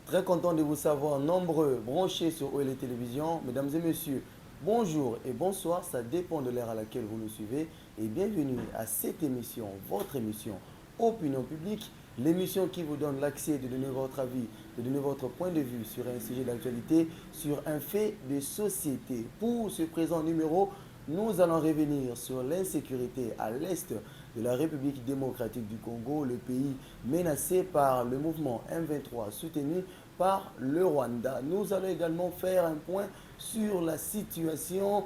Très content de vous savoir nombreux branchés sur OL Télévision. Mesdames et messieurs, bonjour et bonsoir, ça dépend de l'heure à laquelle vous nous suivez. Et bienvenue à cette émission, votre émission Opinion publique, l'émission qui vous donne l'accès de donner votre avis, de donner votre point de vue sur un sujet d'actualité, sur un fait de société. Pour ce présent numéro, nous allons revenir sur l'insécurité à l'est de la République démocratique du Congo, le pays menacé par le mouvement M23 soutenu par le Rwanda. Nous allons également faire un point sur la situation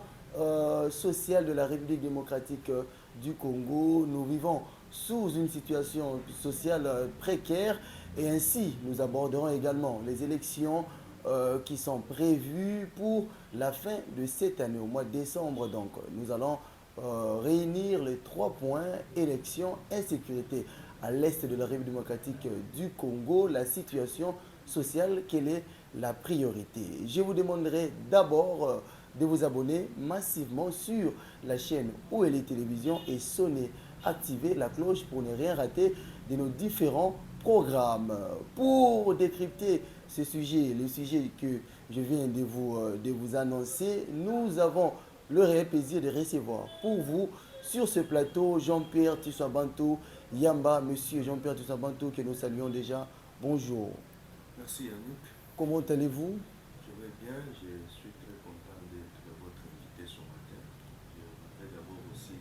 sociale de la République démocratique du Congo. Nous vivons sous une situation sociale précaire et ainsi nous aborderons également les élections qui sont prévues pour la fin de cette année, au mois de décembre. Donc nous allons réunir les trois points, élections, insécurité à l'est de la République démocratique du Congo, la situation sociale, quelle est la priorité. Je vous demanderai d'abord de vous abonner massivement sur la chaîne OL Télévision et sonner, activer la cloche pour ne rien rater de nos différents programmes. Pour décrypter ce sujet, le sujet que je viens de vous annoncer, nous avons le réel plaisir de recevoir pour vous sur ce plateau Jean-Pierre Tissabantou Yamba, monsieur Jean-Pierre Tissabantou, que nous saluons déjà. Bonjour. Merci Yannick, Comment allez-vous? je vais bien, je suis très content d'être votre invité ce matin. Je voudrais d'abord aussi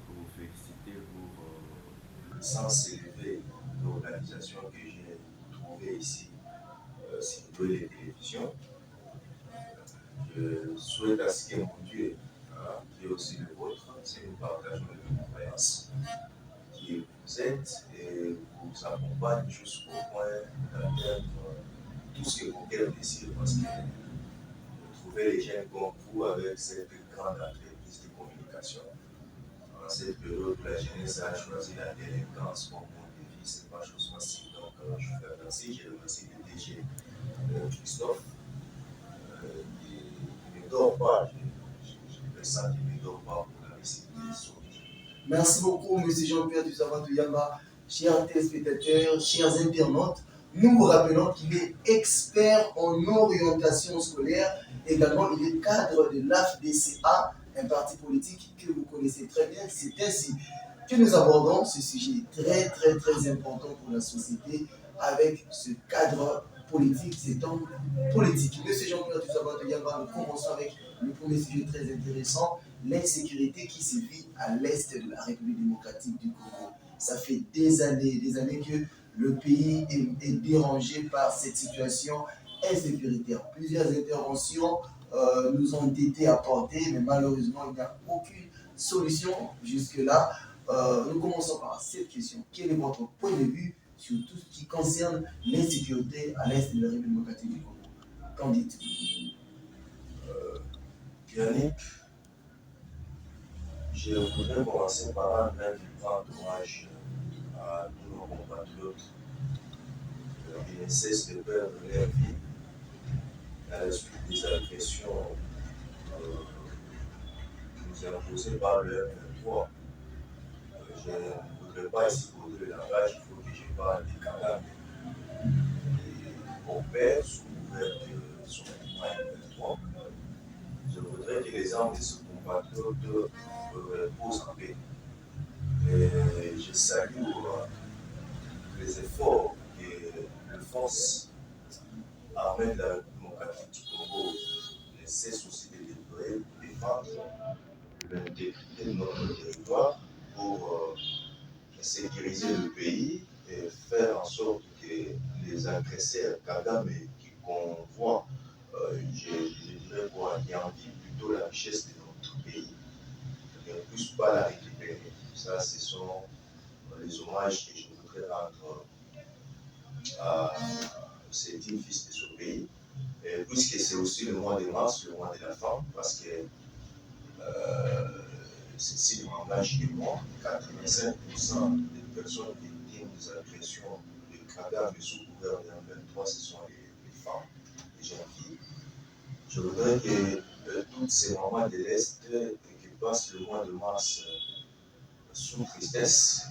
vous féliciter pour le sens élevé d'organisation que j'ai trouvé ici sur les télévisions. Je souhaite à ce que mon Dieu, qui est aussi le vôtre, si nous partageons les mêmes croyances, qui vous aide et vous accompagne jusqu'au point d'atteindre tout ce que vos cœurs désirent parce que trouver les jeunes comme vous avec cette grande entreprise de communication. En cette période où la jeunesse a choisi la délinquance comme mode de vie, ce n'est pas chose facile. Donc, je vous remercie. Je remercie le DG Christophe qui ne dort pas. Je ressens qu'il ne dort pas pour la réussite de l'histoire. Merci beaucoup, monsieur Jean-Pierre Dussabantou Yamba, chers téléspectateurs, chers internautes. Nous vous rappelons qu'il est expert en orientation scolaire. Également, il est cadre de l'AFDCA, un parti politique que vous connaissez très bien. C'est ainsi que nous abordons ce sujet très important pour la société avec ce cadre politique, cet homme politique. Monsieur Jean-Pierre Dussabantou Yamba, nous commençons avec le premier sujet très intéressant, l'insécurité qui se vit à l'est de la République démocratique du Congo. Ça fait des années que le pays est dérangé par cette situation insécuritaire. Plusieurs interventions nous ont été apportées, mais malheureusement, il n'y a aucune solution jusque-là. Nous commençons par cette question. Quel est votre point de vue sur tout ce qui concerne l'insécurité à l'est de la République démocratique du Congo? Qu'en dites-vous? Yannick, je voudrais commencer par rendre un vibrant hommage à tous nos compatriotes qui ne cessent de perdre leur vie à la suite des agressions nous imposées par le M23. Je ne voudrais pas ici poser le langage, il faut que je parle des Kagame. Mon père, sous couvert de son mouvement M23, je voudrais que les armes de ce compatriote reposent en paix. Et je salue les efforts que les forces armées de la République démocratique du Congo ne cessent aussi de déployer pour défendre l'intégrité de notre territoire, pour sécuriser le pays et faire en sorte que les agresseurs Kagame qui convoient, je dirais pour qui envie plutôt la richesse de notre pays, ne puissent pas la récupérer. Ça, ce sont les hommages que je voudrais rendre à ces 10 fils de ce pays, et puisque c'est aussi le mois de mars, le mois de la femme, parce que ceci m'engage également. 85% des personnes victimes des agressions de Kagame sous couvert de 23, ce sont les femmes, les jeunes filles. Je voudrais que toutes ces mamans de l'Est qui passent le mois de mars sous tristesse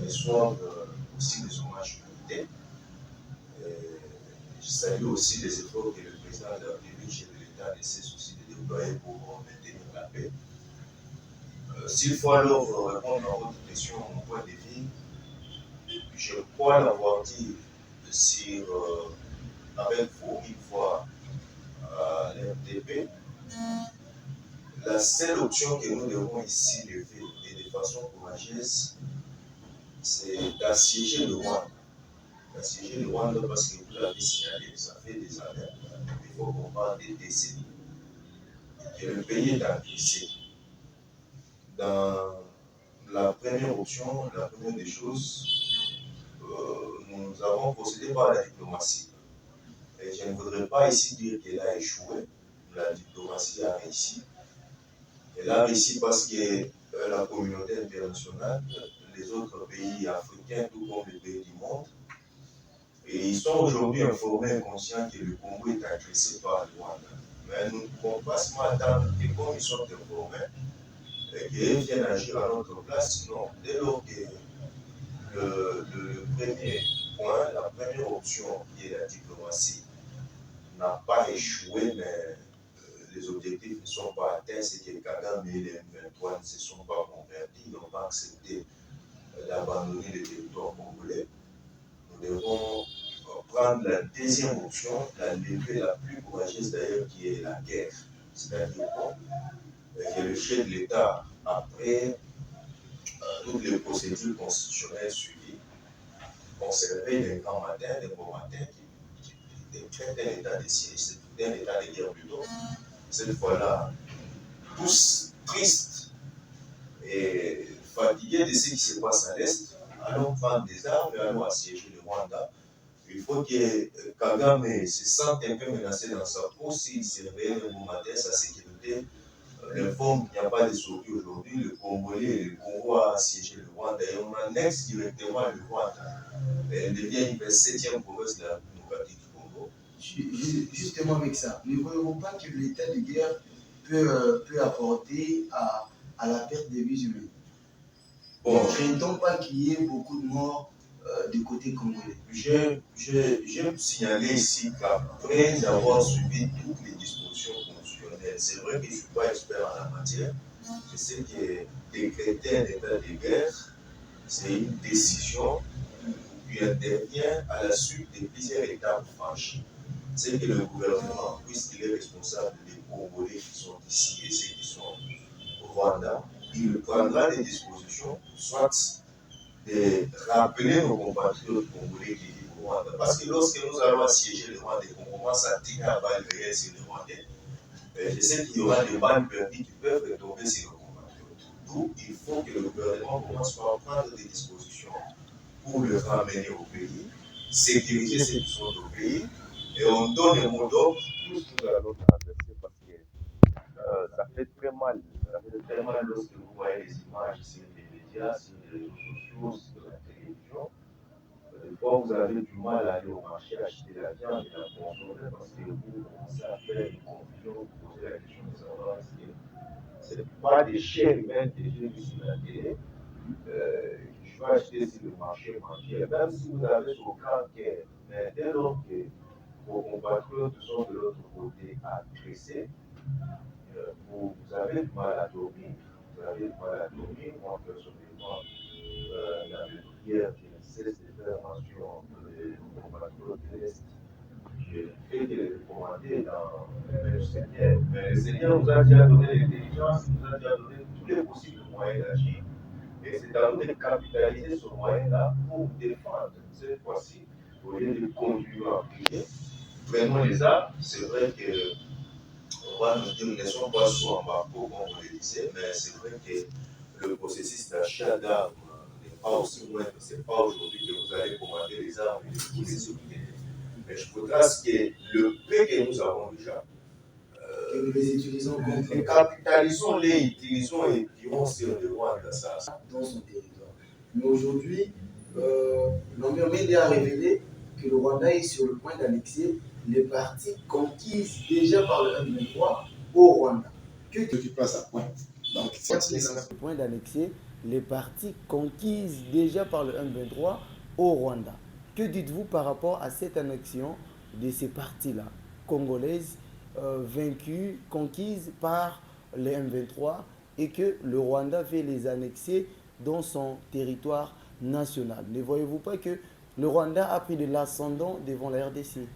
reçoivent aussi des hommages mérités. je salue aussi les efforts que le président de la République, chef de l'État, ne cesse aussi de déployer pour maintenir la paix. S'il faut alors répondre à votre question, mon point de vue, je crois l'avoir dit avec vous une fois à l'RDP. La seule option que nous devons ici lever, et de façon courageuse, c'est d'assiéger le Rwanda. D'assiéger le Rwanda parce que vous l'avez signalé, ça fait des années, il faut comprendre des décennies, que le pays est encaissé. Dans la première option, la première des choses, nous avons procédé par la diplomatie. Et je ne voudrais pas ici dire qu'elle a échoué. La diplomatie a réussi. Elle a réussi parce que la communauté internationale, les autres pays africains, tout comme les pays du monde, et ils sont aujourd'hui informés et conscients que le Congo est agressé par le Rwanda. Mais nous ne pouvons pas se m'attendre que comme ils sont informés, qu'ils viennent agir à notre place. Non, dès lors que le premier point, la première option qui est la diplomatie n'a pas échoué, mais les objectifs ne sont pas atteints, c'est que Kagame et les M23 ne se sont pas convertis, ils n'ont pas accepté d'abandonner le territoire congolais. Nous devons prendre la deuxième option, la levée la plus courageuse d'ailleurs, qui est la guerre. C'est-à-dire que le chef de l'État, après toutes les procédures constitutionnelles suivies, conserver d'un grand matin, d'un bon matin, qui traite d'un état de siège, d'un état de guerre plutôt. Cette fois-là, tous tristes et fatigués de ce qui se passe à l'Est, allons prendre des armes et allons assiéger le Rwanda. Il faut que Kagame se sente un peu menacé dans sa peau. S'il se réveille un bon matin, sa sécurité l'informe qu'il n'y a pas de sortie aujourd'hui. Le Congolais, le Congo a assiégé le Rwanda et on annexe directement le Rwanda. Elle devient une 7e province de la démocratique du Congo. Justement avec ça, ne voyons pas que l'état de guerre peut apporter à la perte des vies humaines. Bon, ne craint-on pas qu'il y ait beaucoup de morts du côté congolais? J'ai signalé ici qu'après avoir suivi toutes les dispositions constitutionnelles, c'est vrai que je ne suis pas expert en la matière, je sais que décréter un état de guerre, c'est une décision qui intervient à la suite de plusieurs étapes franchies. C'est que le gouvernement, puisqu'il est responsable des Congolais qui sont ici et ceux qui sont au Rwanda, il prendra des dispositions, soit de rappeler nos compatriotes congolais qui vivent au Rwanda. Parce que lorsque nous allons assiéger le Rwanda et qu'on commence à tirer à balles réelles sur les Rwandais, je sais qu'il y aura des balles perdues qui peuvent retomber sur nos compatriotes. D'où il faut que le gouvernement commence par prendre des dispositions pour le ramener au pays, sécuriser ceux qui sont au pays, et on donne le mot d'ordre. Tous nous allons traverser parce que ça fait très mal. Ça fait très mal lorsque vous voyez les images sur les médias, sur les réseaux sociaux, sur la télévision. Des fois, vous avez du mal à aller au marché acheter la viande et la consommer parce que vous commencez à faire une confusion, vous posez la question de savoir si ce n'est pas des chairs humaines que j'ai vues sur la télé. Je vais acheter sur le marché manger, même si vous avez ce grand cœur. Mais dès lors que vos compatriotes sont de l'autre côté agressés, vous avez du mal à dormir. Vous avez du mal à dormir. Moi, personnellement, la prière qui ne cesse de faire mention de nos compatriotes de l'Est, je ne fais que les recommander dans le Seigneur. Mais le Seigneur nous a déjà donné l'intelligence, nous a déjà donné tous les possibles moyens d'agir. Et c'est à nous de capitaliser ce moyen-là pour défendre cette fois-ci, au lieu de continuer à prier. Prenons les armes, c'est vrai que on va nous dire, nous ne sommes pas sous embargo, comme on le disait, mais c'est vrai que le processus d'achat d'armes n'est pas aussi loin que ce n'est pas aujourd'hui que vous allez commander les armes et vous les obtenir. Mais je voudrais que le peu que nous avons déjà, Que nous les utilisons contre capitalisons-les, utilisons et tirons sur le Rwanda dans son territoire. Mais aujourd'hui, l'Union Média a révélé que le Rwanda est sur le point d'annexer les parties conquises déjà par le M23 au Rwanda. Que tu passes à point. Donc, c'est le point d'annexer les parties conquises déjà par le M23 au Rwanda. Que dites-vous par rapport à cette annexion de ces parties-là, congolaises, vaincues, conquises par les M23, et que le Rwanda veut les annexer dans son territoire national. Ne voyez-vous pas que le Rwanda a pris de l'ascendant devant la RDC?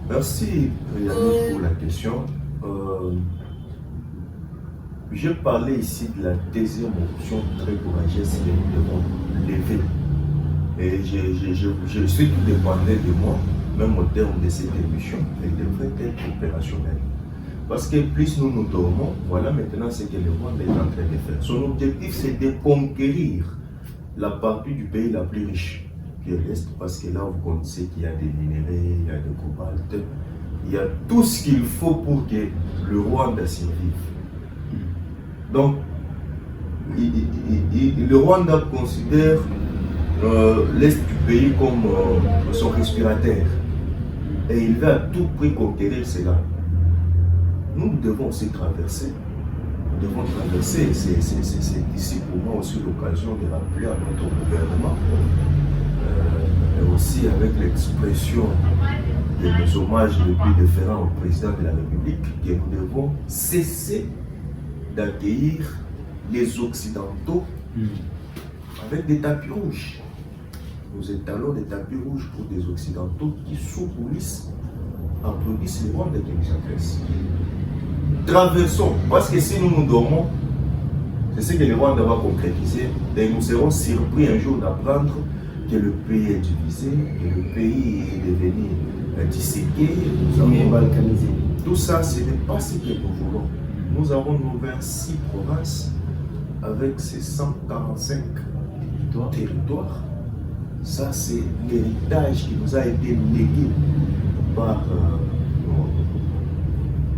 Merci Yannick pour la question. Je parlais ici de la deuxième option très courageuse que nous devons lever. Et je suis tout dépendant de moi, même au terme de cette émission, elle devrait être opérationnelle. Parce que plus nous nous dormons, voilà maintenant ce que le Rwanda est en train de faire. Son objectif, c'est de conquérir la partie du pays la plus riche, qui est l'Est, parce que là, vous connaissez qu'il y a des minéraux, il y a des cobalt, il y a tout ce qu'il faut pour que le Rwanda survive. Donc, le Rwanda considère l'Est du pays comme son respirateur. Et il va à tout prix conquérir cela. Nous devons aussi traverser. Nous devons traverser. C'est ici pour moi aussi l'occasion de rappeler à notre gouvernement, et aussi avec l'expression de nos hommages les plus différents au président de la République, que nous devons cesser d'accueillir les Occidentaux avec des tapis rouges. Nous étalons des tapis rouges pour des Occidentaux qui, sous coulisses, applaudissent les Rwandais qui nous agressent. Traversons, parce que si nous nous dormons, c'est ce que les Rwandais va concrétiser, et nous serons surpris un jour d'apprendre que le pays est divisé, que le pays est devenu disséqué, nous avons balkanisé. Tout ça, ce n'est pas ce que nous voulons. Nous avons nos 26 provinces avec ces 145 territoires. Ça, c'est l'héritage qui nous a été légué par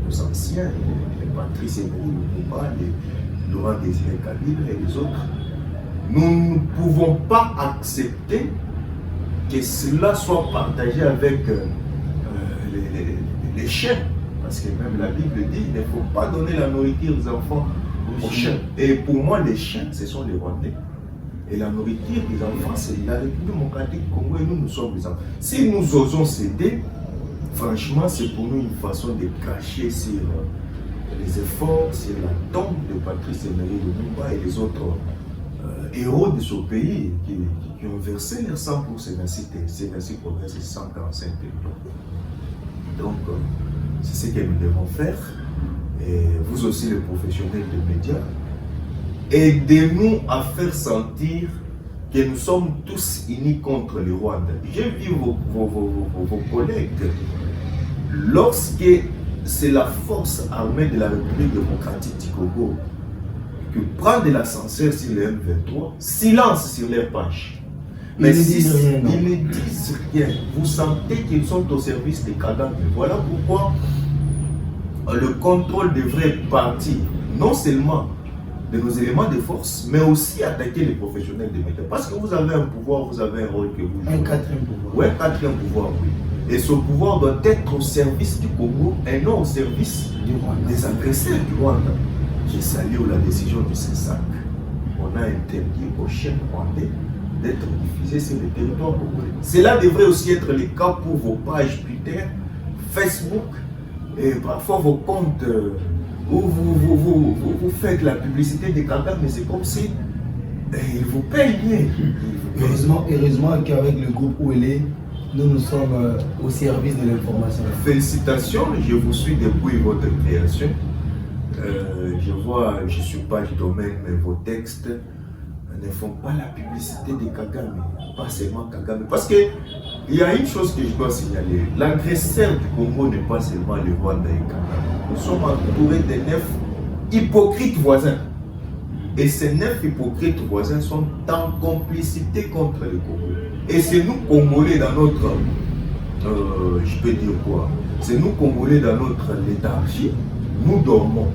nos anciens, les Patrice Emery Lumumba, les Laurent Désiré Kabila et les autres. Nous ne pouvons pas accepter que cela soit partagé avec les chiens. Parce que même la Bible dit qu'il ne faut pas donner la nourriture aux enfants aux chiens. Et pour moi, les chiens, ce sont les Rwandais. Et la nourriture des enfants, c'est la République démocratique du Congo et nous sommes les enfants. Si nous osons céder, franchement, c'est pour nous une façon de cacher sur les efforts, sur la tombe de Patrice Emery Lumumba et les autres héros de ce pays qui ont versé leur sang pour ces 26 provinces et 145 territoires. Donc, c'est ce que nous devons faire. Et vous aussi, les professionnels des médias, aidez-nous à faire sentir que nous sommes tous unis contre le Rwanda. J'ai vu vos collègues, lorsque c'est la force armée de la République démocratique du Congo qui prend de l'ascenseur sur les M23, silence sur leurs pages. Mais ils ne disent rien. Vous sentez qu'ils sont au service des Kagame. Voilà pourquoi le contrôle devrait partir non seulement de nos éléments de force, mais aussi attaquer les professionnels des médias. Parce que vous avez un pouvoir, vous avez un rôle que vous jouez. Un quatrième pouvoir. Oui, un quatrième pouvoir, oui. Et ce pouvoir doit être au service du Congo et non au service des agresseurs du Rwanda. J'ai salué la décision de CESAC. On a interdit aux chaînes rwandais d'être diffusées sur le territoire congolais. Cela devrait aussi être le cas pour vos pages Twitter, Facebook et parfois vos comptes où vous faites la publicité des Kagame, mais c'est comme si ils vous payent bien. Heureusement qu'avec le groupe OLE, nous sommes au service de l'information. Félicitations, je vous suis depuis votre création. Je vois, je ne suis pas du domaine, mais vos textes ne font pas la publicité de Kagame, pas seulement Kagame. Parce qu'il y a une chose que je dois signaler, l'agresseur du Congo n'est pas seulement le Rwanda et Kagame. Nous sommes entourés de 9 hypocrites voisins. Et ces 9 hypocrites voisins sont en complicité contre le Congo. Et c'est nous Congolais dans notre, je peux dire quoi, c'est nous Congolais dans notre léthargie, nous dormons.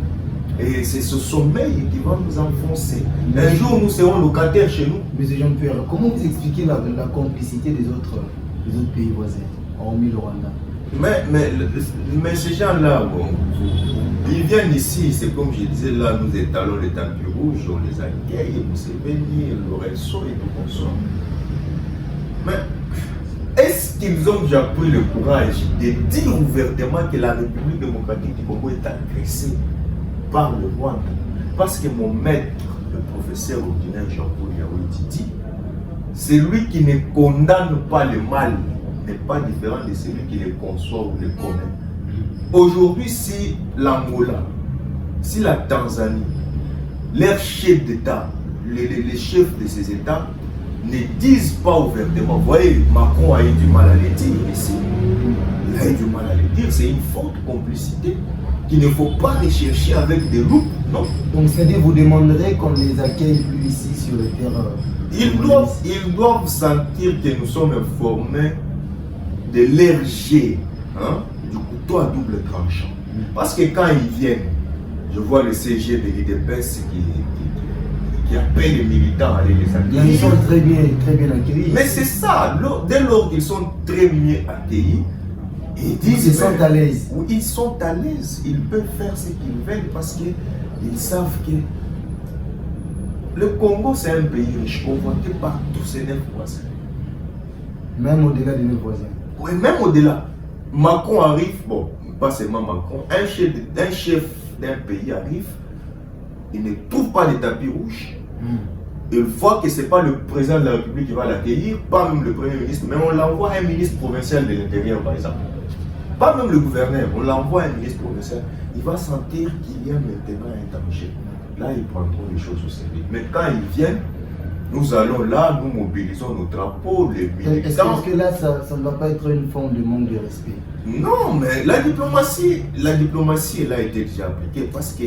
Et c'est ce sommeil qui va nous enfoncer. Un jour, nous serons locataires chez nous. Monsieur Jean-Pierre, comment vous expliquez la complicité des autres pays voisins, hormis le Rwanda? Mais ces gens-là, bon, ils viennent ici, c'est comme je disais, là, nous étalons les tapis rouges, on les accueille, Museveni, Lorenzo et tout comme ça. Mais est-ce qu'ils ont déjà pris le courage de dire ouvertement que la République démocratique du Congo est agressée par le Rwanda. Parce que mon maître, le professeur ordinaire Jean-Paul Yaoui dit, celui qui ne condamne pas le mal n'est pas différent de celui qui le conçoit ou le connaît. Aujourd'hui, si l'Angola, si la Tanzanie, leurs chefs d'État, les chefs de ces États, ne disent pas ouvertement, vous voyez, Macron a eu du mal à le dire ici, il a eu du mal à le dire, c'est une forte complicité qu'il ne faut pas rechercher avec des loups, non. Donc c'est-à-dire vous demanderez qu'on les accueille plus ici sur le terrain. Ils doivent sentir que nous sommes informés de l'RG, hein, du couteau à double tranchant. Parce que quand ils viennent, je vois le CG de l'IDPS qui appelle les militants à aller les accueillir. Ils sont très bien accueillis. Mais c'est ça, dès lors qu'ils sont très bien accueillis, ils disent ils sont à l'aise. Ils sont à l'aise, ils peuvent faire ce qu'ils veulent parce qu'ils savent que le Congo c'est un pays riche, convoité par tous ses 9 voisins. Même au-delà de nos voisins. Oui, même au-delà. Macron arrive, bon, pas seulement Macron, un chef d'un pays arrive, il ne trouve pas les tapis rouges. Il voit que ce n'est pas le président de la République qui va l'accueillir, pas même le Premier ministre, mais on l'envoie un ministre provincial de l'Intérieur, par exemple. Pas même le gouverneur, on l'envoie un ministre provincial. Il va sentir qu'il y a maintenant un danger. Là, ils prendront les choses au sérieux. Mais quand ils viennent, nous allons là, nous mobilisons nos drapeaux, les militants. Est-ce que là, ça ne va pas être une forme de manque de respect? Non, mais la diplomatie, elle a été déjà appliquée parce que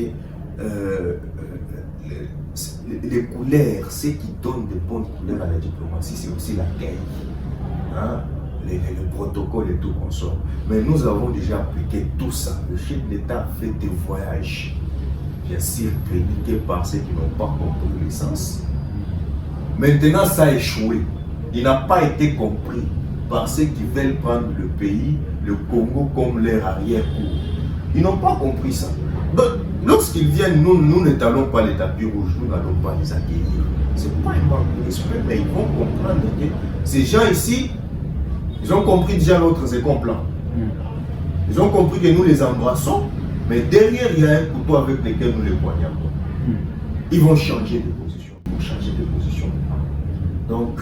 les couleurs, ce qui donne de bonnes couleurs à la diplomatie, c'est aussi l'accueil, hein? Les protocoles et tout consort. Mais nous avons déjà appliqué tout ça. Le chef d'État fait des voyages, bien sûr, critiqués par ceux qui n'ont pas compris l'essence. Maintenant, ça a échoué. Il n'a pas été compris par ceux qui veulent prendre le pays, le Congo, comme leur arrière-cour. Ils n'ont pas compris ça. Donc, lorsqu'ils viennent, nous n'étalons pas les tapis rouges, nous n'allons pas les accueillir. Ce n'est pas un manque de respect, mais ils vont comprendre que ces gens ici, ils ont compris déjà notre second plan. Ils ont compris que nous les embrassons, mais derrière, il y a un couteau avec lequel nous les poignardons. Ils vont changer de position. Donc,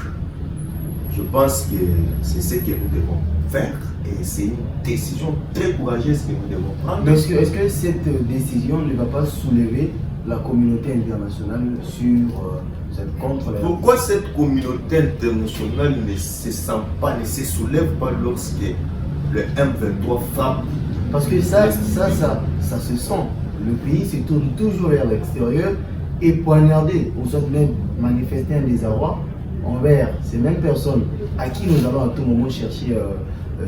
je pense que c'est ce que nous devons faire et c'est une décision très courageuse que nous devons prendre. Mais est-ce que cette décision ne va pas soulever la communauté internationale contre la... Pourquoi cette communauté internationale ne se soulève pas lorsque le M23 frappe? Parce que ça se sent. Le pays se tourne toujours vers l'extérieur et poignardé, ou soit même manifester un désarroi envers ces mêmes personnes à qui nous allons à tout moment chercher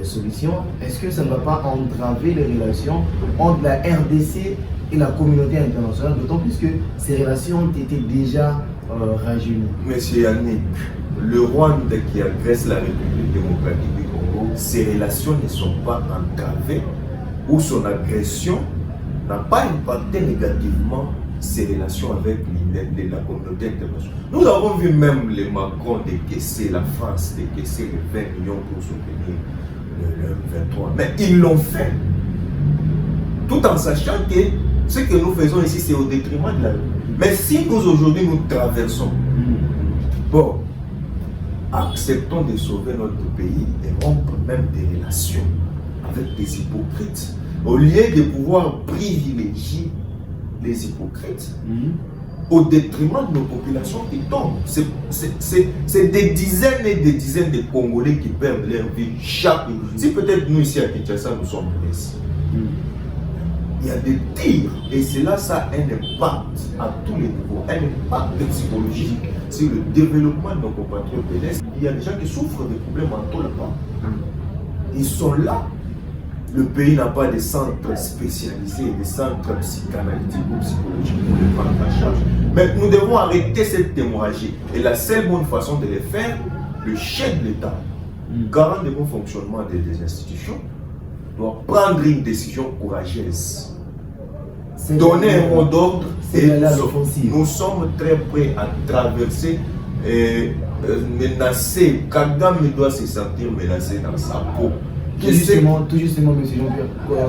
solution. Est-ce que ça ne va pas entraver les relations entre la RDC et la communauté internationale, d'autant plus que ces relations ont été déjà rajeunies? Monsieur Yannick, le Rwanda qui agresse la République démocratique du Congo, ces relations ne sont pas entravées ou son agression n'a pas impacté négativement ses relations avec la communauté internationale. Nous avons vu même les Macron décaisser, la France décaisser les 20 millions pour soutenir le 23. Mais ils l'ont fait tout en sachant que ce que nous faisons ici, c'est au détriment de la République. Mais si nous aujourd'hui nous traversons, bon, acceptons de sauver notre pays et rompre même des relations avec des hypocrites, au lieu de pouvoir privilégier les hypocrites, au détriment de nos populations qui tombent. C'est des dizaines et des dizaines de Congolais qui perdent leur vie chaque jour. Si peut-être nous ici à Kinshasa, nous sommes blessés. Il y a des tirs et cela, ça a un impact à tous les niveaux, un impact psychologique sur le développement de nos compatriotes de l'Est. Il y a des gens qui souffrent de problèmes mentaux là-bas. Ils sont là. Le pays n'a pas de centres spécialisés, de centres psychanalytiques ou psychologiques pour les prendre en charge. Mais nous devons arrêter cette hémorragie. Et la seule bonne façon de le faire, le chef de l'État, garant de bon fonctionnement des institutions, doit prendre une décision courageuse. Donner un mot d'ordre et nous sommes très prêts à traverser menacé. Kagame doit se sentir menacé dans sa peau. Tout justement, M. Jean-Pierre,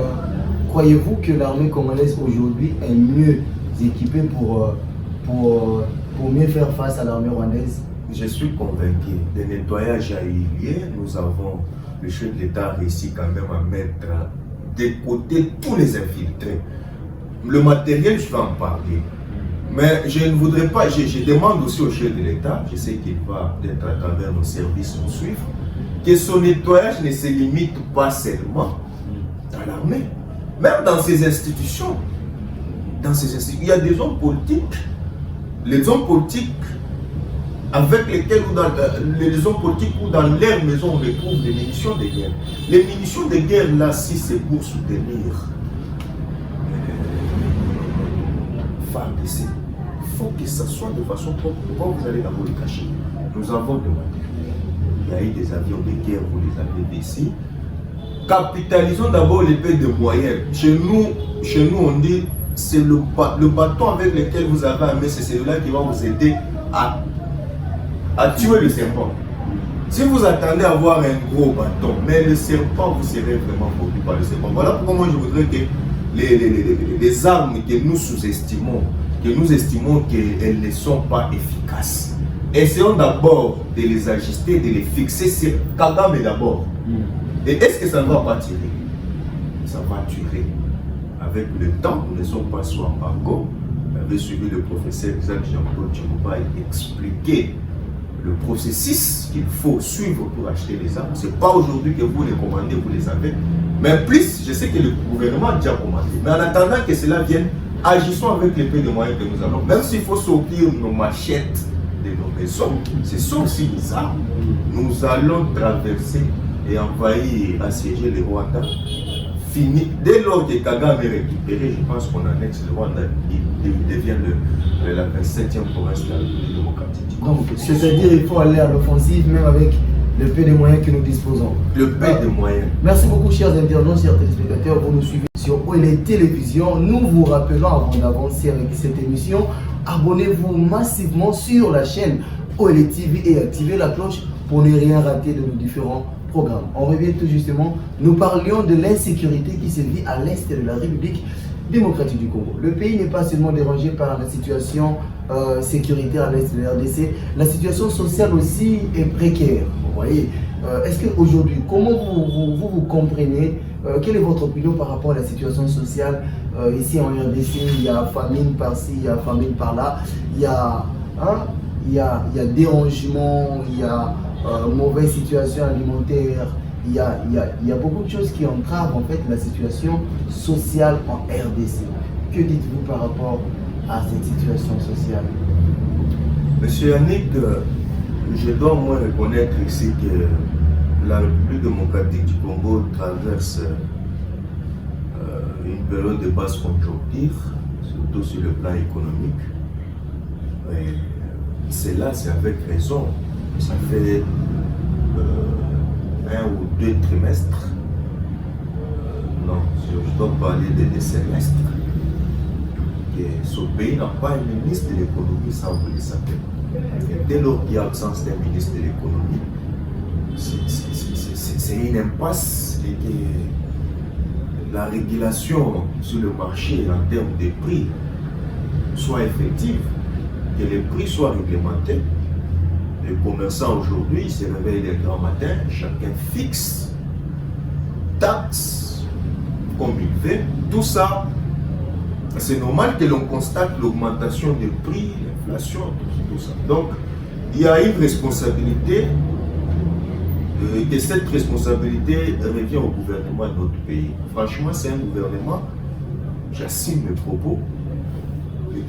croyez-vous que l'armée congolaise aujourd'hui est mieux équipée pour mieux faire face à l'armée rwandaise? Je suis convaincu. Le nettoyage a eu lieu. Nous avons, le chef de l'État a réussi quand même à mettre de côté tous les infiltrés. Le matériel, je vais en parler. Mais je ne voudrais pas, je demande aussi au chef de l'État, je sais qu'il va peut-être à travers nos services nous suivre, que son nettoyage ne se limite pas seulement dans l'armée, même dans ses institutions. Il y a des hommes politiques, les hommes politiques avec lesquels, les hommes politiques où dans leur maison on retrouve des munitions de guerre. Les munitions de guerre là, si c'est pour soutenir FARDC, il faut que ça soit de façon propre. Pourquoi vous allez d'abord le cacher? Nous avons demandé. Il y a eu des avions de guerre, vous les avez baissés. Capitalisons d'abord les pays de moyens. Chez nous on dit c'est le bâton avec lequel vous avez armé, c'est celui-là qui va vous aider à tuer le serpent. Si vous attendez à avoir un gros bâton, mais le serpent, vous serez vraiment mordu par le serpent. Voilà pourquoi moi je voudrais que les armes que nous sous-estimons, que nous estimons qu'elles ne sont pas efficaces, essayons d'abord de les ajuster, de les fixer sur Kagame d'abord. Et est-ce que ça ne va pas tirer? Ça va tirer. Avec le temps, nous ne sommes pas sous embargo. Vous avez suivi le professeur Jacques Jean-Claude Tshimouba expliquer le processus qu'il faut suivre pour acheter les armes. Ce n'est pas aujourd'hui que vous les commandez, vous les avez. Mais plus, je sais que le gouvernement a déjà commandé. Mais en attendant que cela vienne, agissons avec les peu de moyens que nous avons. Même s'il faut sortir nos machettes de nos maisons, ce sont aussi des armes. Nous allons traverser et envahir, assiéger le Rwanda. Fini. Dès lors que Kagame est récupéré, je pense qu'on annexe le Rwanda, il devient la 27e province de la République démocratique. Donc, c'est-à-dire qu'il faut aller à l'offensive même avec le peu de moyens que nous disposons. Le peu de moyens. Merci beaucoup, chers internautes, chers téléspectateurs, pour nous suivre sur OLED Télévision. Nous vous rappelons, avant d'avancer avec cette émission, abonnez-vous massivement sur la chaîne OLED TV et activez la cloche pour ne rien rater de nos différents programmes. On revient tout justement, nous parlions de l'insécurité qui se vit à l'est de la République démocratique du Congo. Le pays n'est pas seulement dérangé par la situation sécuritaire à l'est de la RDC, la situation sociale aussi est précaire. Vous voyez, est-ce qu'aujourd'hui, comment vous comprenez, quelle est votre opinion par rapport à la situation sociale ici en RDC? Il y a famine par-ci, il y a famine par-là, il y a dérangement, il y a mauvaise situation alimentaire, il y a beaucoup de choses qui entravent en fait la situation sociale en RDC. Que dites-vous par rapport à cette situation sociale? Monsieur Yannick, je dois moi reconnaître ici que la République démocratique du Congo traverse une période de basse conjoncture, surtout sur le plan économique. Et cela, c'est avec raison. Ça fait 1 ou 2 trimestres, non, je dois parler de semestres, que ce pays n'a pas un ministre de l'économie, ça vous le savez. Et dès lors qu'il y a l'absence d'un ministre de l'économie, c'est une impasse et que la régulation sur le marché en termes de prix soit effective, que les prix soient réglementés. Les commerçants aujourd'hui se réveillent les grands matins, chacun fixe, taxe, comme il fait. Tout ça, c'est normal que l'on constate l'augmentation des prix, l'inflation, tout ça. Donc, il y a une responsabilité, et cette responsabilité revient au gouvernement de notre pays. Franchement, c'est un gouvernement, j'assume mes propos,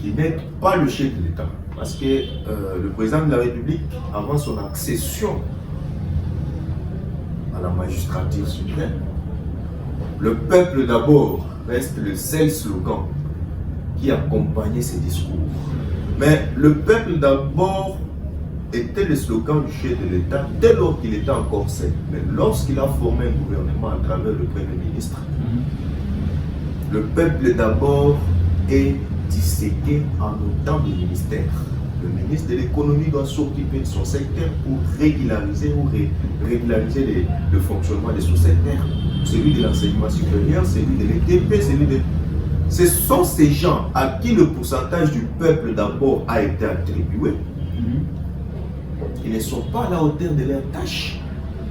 qui n'est pas le chef de l'État. Parce que le président de la République, avant son accession à la magistrature suprême, le peuple d'abord reste le seul slogan qui accompagnait ses discours. Mais le peuple d'abord était le slogan du chef de l'État dès lors qu'il était encore seul. Mais lorsqu'il a formé un gouvernement à travers le Premier ministre, le peuple d'abord est disséqué en autant de ministères. le ministre de l'économie doit s'occuper de son secteur pour régulariser le fonctionnement de son secteur. Celui de l'enseignement supérieur, celui de l'ETP, Ce sont ces gens à qui le pourcentage du peuple d'abord a été attribué. Ils ne sont pas à la hauteur de leurs tâches.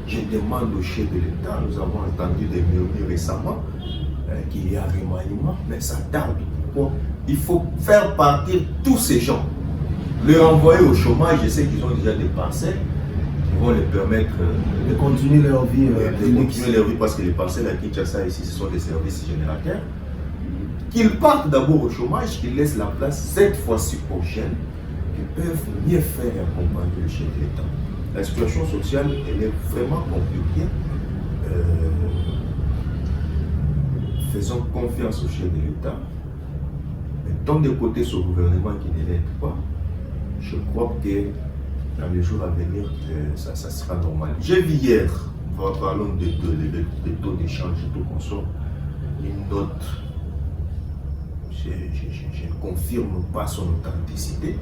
Je demande au chef de l'État, nous avons entendu des murmures récemment qu'il y a remaniement, mais ça tarde. Pourquoi? Il faut faire partir tous ces gens, les renvoyer au chômage. Je sais qu'ils ont déjà des parcelles qui vont leur permettre de continuer leur vie. Parce que les parcelles à Kinshasa ici, ce sont des services générateurs. Qu'ils partent d'abord au chômage, qu'ils laissent la place cette fois-ci aux jeunes qui peuvent mieux faire et accompagner le chef de l'État. La situation sociale, elle est vraiment compliquée. Faisons confiance au chef de l'État. Mettons de côté ce gouvernement qui ne l'aide pas. Je crois que dans les jours à venir, ça sera normal. J'ai vu hier, parlons de taux d'échange et tout consort, une note. Je ne confirme pas son authenticité.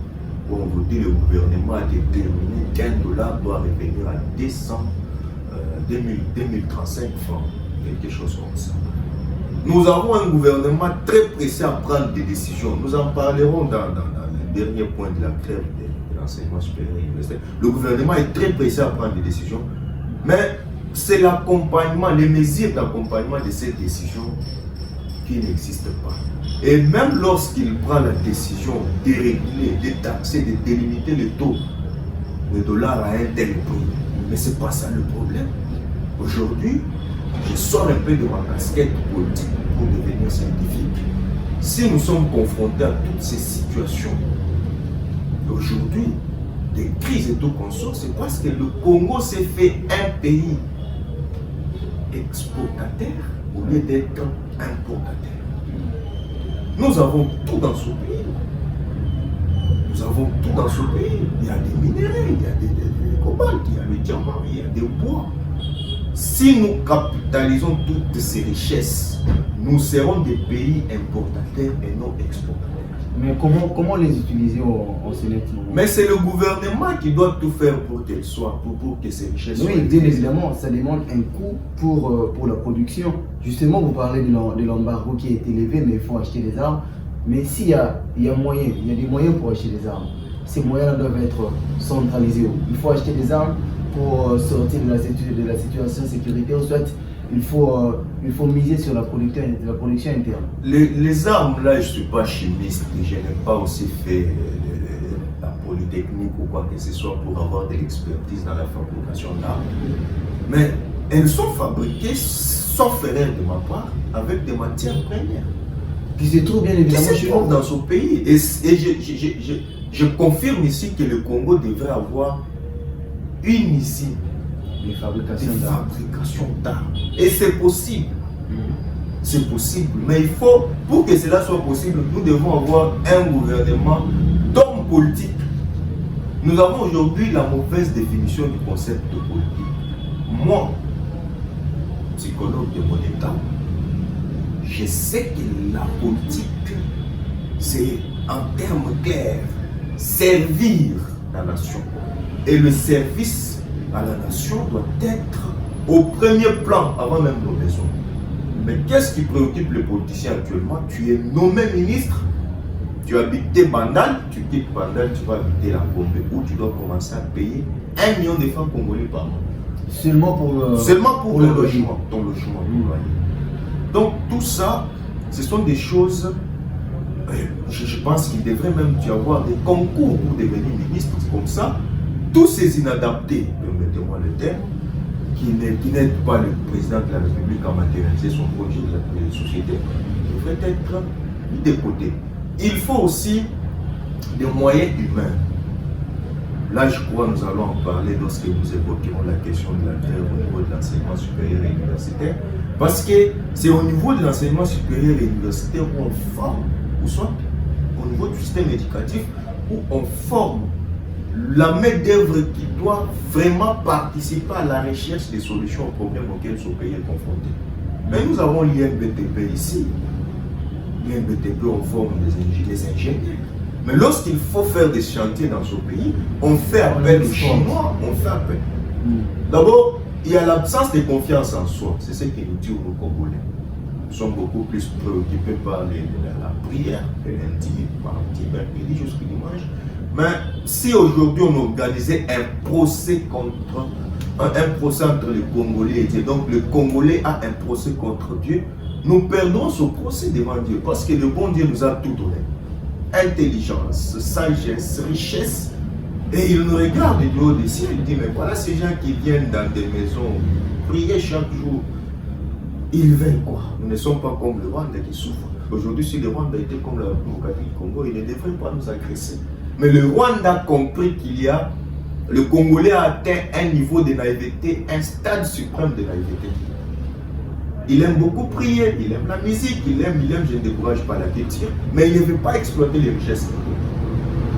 Où on vous dit que le gouvernement a déterminé qu'un dollar doit revenir à 2035 francs, quelque chose comme ça. Nous avons un gouvernement très pressé à prendre des décisions. Nous en parlerons dans le dernier point de la grève de l'enseignement supérieur et universitaire. Le gouvernement est très pressé à prendre des décisions, mais c'est l'accompagnement, les mesures d'accompagnement de ces décisions qui n'existent pas. Et même lorsqu'il prend la décision de réguler, de taxer, de délimiter le taux de dollar à un tel prix, mais ce n'est pas ça le problème. Aujourd'hui, je sors un peu de ma casquette politique pour devenir scientifique. Si nous sommes confrontés à toutes ces situations, aujourd'hui, des crises et tout consort, c'est parce que le Congo s'est fait un pays exportateur au lieu d'être importateur. Nous avons tout dans ce pays. Nous avons tout dans ce pays. Il y a des minéraux, il y a des cobalt, il y a des diamants, il y a des bois. Si nous capitalisons toutes ces richesses, nous serons des pays importateurs et non exportateurs. Mais comment les utiliser en ce moment? Mais c'est le gouvernement qui doit tout faire pour qu'elles soient, pour que ces richesses soient. Oui, bien évidemment, ça demande un coût pour la production. Justement, vous parlez de l'embargo qui a été élevé, mais il faut acheter des armes. Mais s'il y a moyen, il y a des moyens pour acheter des armes. Ces moyens doivent être centralisés. Il faut acheter des armes pour sortir de la situation sécuritaire, soit il faut miser sur la production interne. Les armes, là, je ne suis pas chimiste, je n'ai pas aussi fait la polytechnique ou quoi que ce soit pour avoir de l'expertise dans la fabrication d'armes. Mais elles sont fabriquées, sauf erreur de ma part, avec des matières premières. Qui se trouvent bien évidemment chez nous dans ce pays. Et je confirme ici que le Congo devrait avoir une usine de fabrication d'armes. Et c'est possible. C'est possible. Mais il faut, pour que cela soit possible, nous devons avoir un gouvernement d'hommes politiques. Nous avons aujourd'hui la mauvaise définition du concept de politique. Moi, psychologue de mon état, je sais que la politique, c'est en termes clairs, servir la nation. Et le service à la nation doit être au premier plan avant même nos besoins. Mais qu'est-ce qui préoccupe les politiciens actuellement? Tu es nommé ministre, tu habites Bandal, tu quittes Bandal, tu vas habiter la Gombe où tu dois commencer à payer 1 million de francs congolais par mois. Seulement pour le logement, ton logement. Donc tout ça, ce sont des choses, je pense qu'il devrait même y avoir des concours pour devenir ministre, comme ça. Tous ces inadaptés, permettez-moi le terme, qui n'aident pas le président de la République à matérialiser son projet de société, devraient être mis de côté. Il faut aussi des moyens humains. Là, je crois que nous allons en parler lorsque nous évoquerons la question de la grève au niveau de l'enseignement supérieur et universitaire. Parce que c'est au niveau de l'enseignement supérieur et universitaire où on forme, ou soit au niveau du système éducatif, où on forme la main-d'œuvre qui doit vraiment participer à la recherche des solutions aux problèmes auxquels ce pays est confronté. Mais nous avons l'INBTP ici. L'INBTP, on forme des ingénieurs. Mais lorsqu'il faut faire des chantiers dans ce pays, on fait appel aux Chinois, on fait appel. D'abord, il y a l'absence de confiance en soi. C'est ce que nous disons aux Congolais. Nous sommes beaucoup plus préoccupés par la prière, le lundi, mardi, mercredi, jusqu'au dimanche. Mais si aujourd'hui on organisait un procès entre les Congolais et Dieu, donc le Congolais a un procès contre Dieu, nous perdons ce procès devant Dieu parce que le bon Dieu nous a tout donné. Intelligence, sagesse, richesse. Et il nous regarde du haut des cieux, il dit, mais voilà ces gens qui viennent dans des maisons, prier chaque jour. Ils veulent quoi? Nous ne sommes pas comme le Rwanda qui souffre. Aujourd'hui, si le Rwanda était comme la République du Congo, il ne devrait pas nous agresser. Mais le Rwanda a compris le Congolais a atteint un niveau de naïveté, un stade suprême de naïveté. Il aime beaucoup prier, il aime la musique, il aime, je ne décourage pas la culture, mais il ne veut pas exploiter les richesses.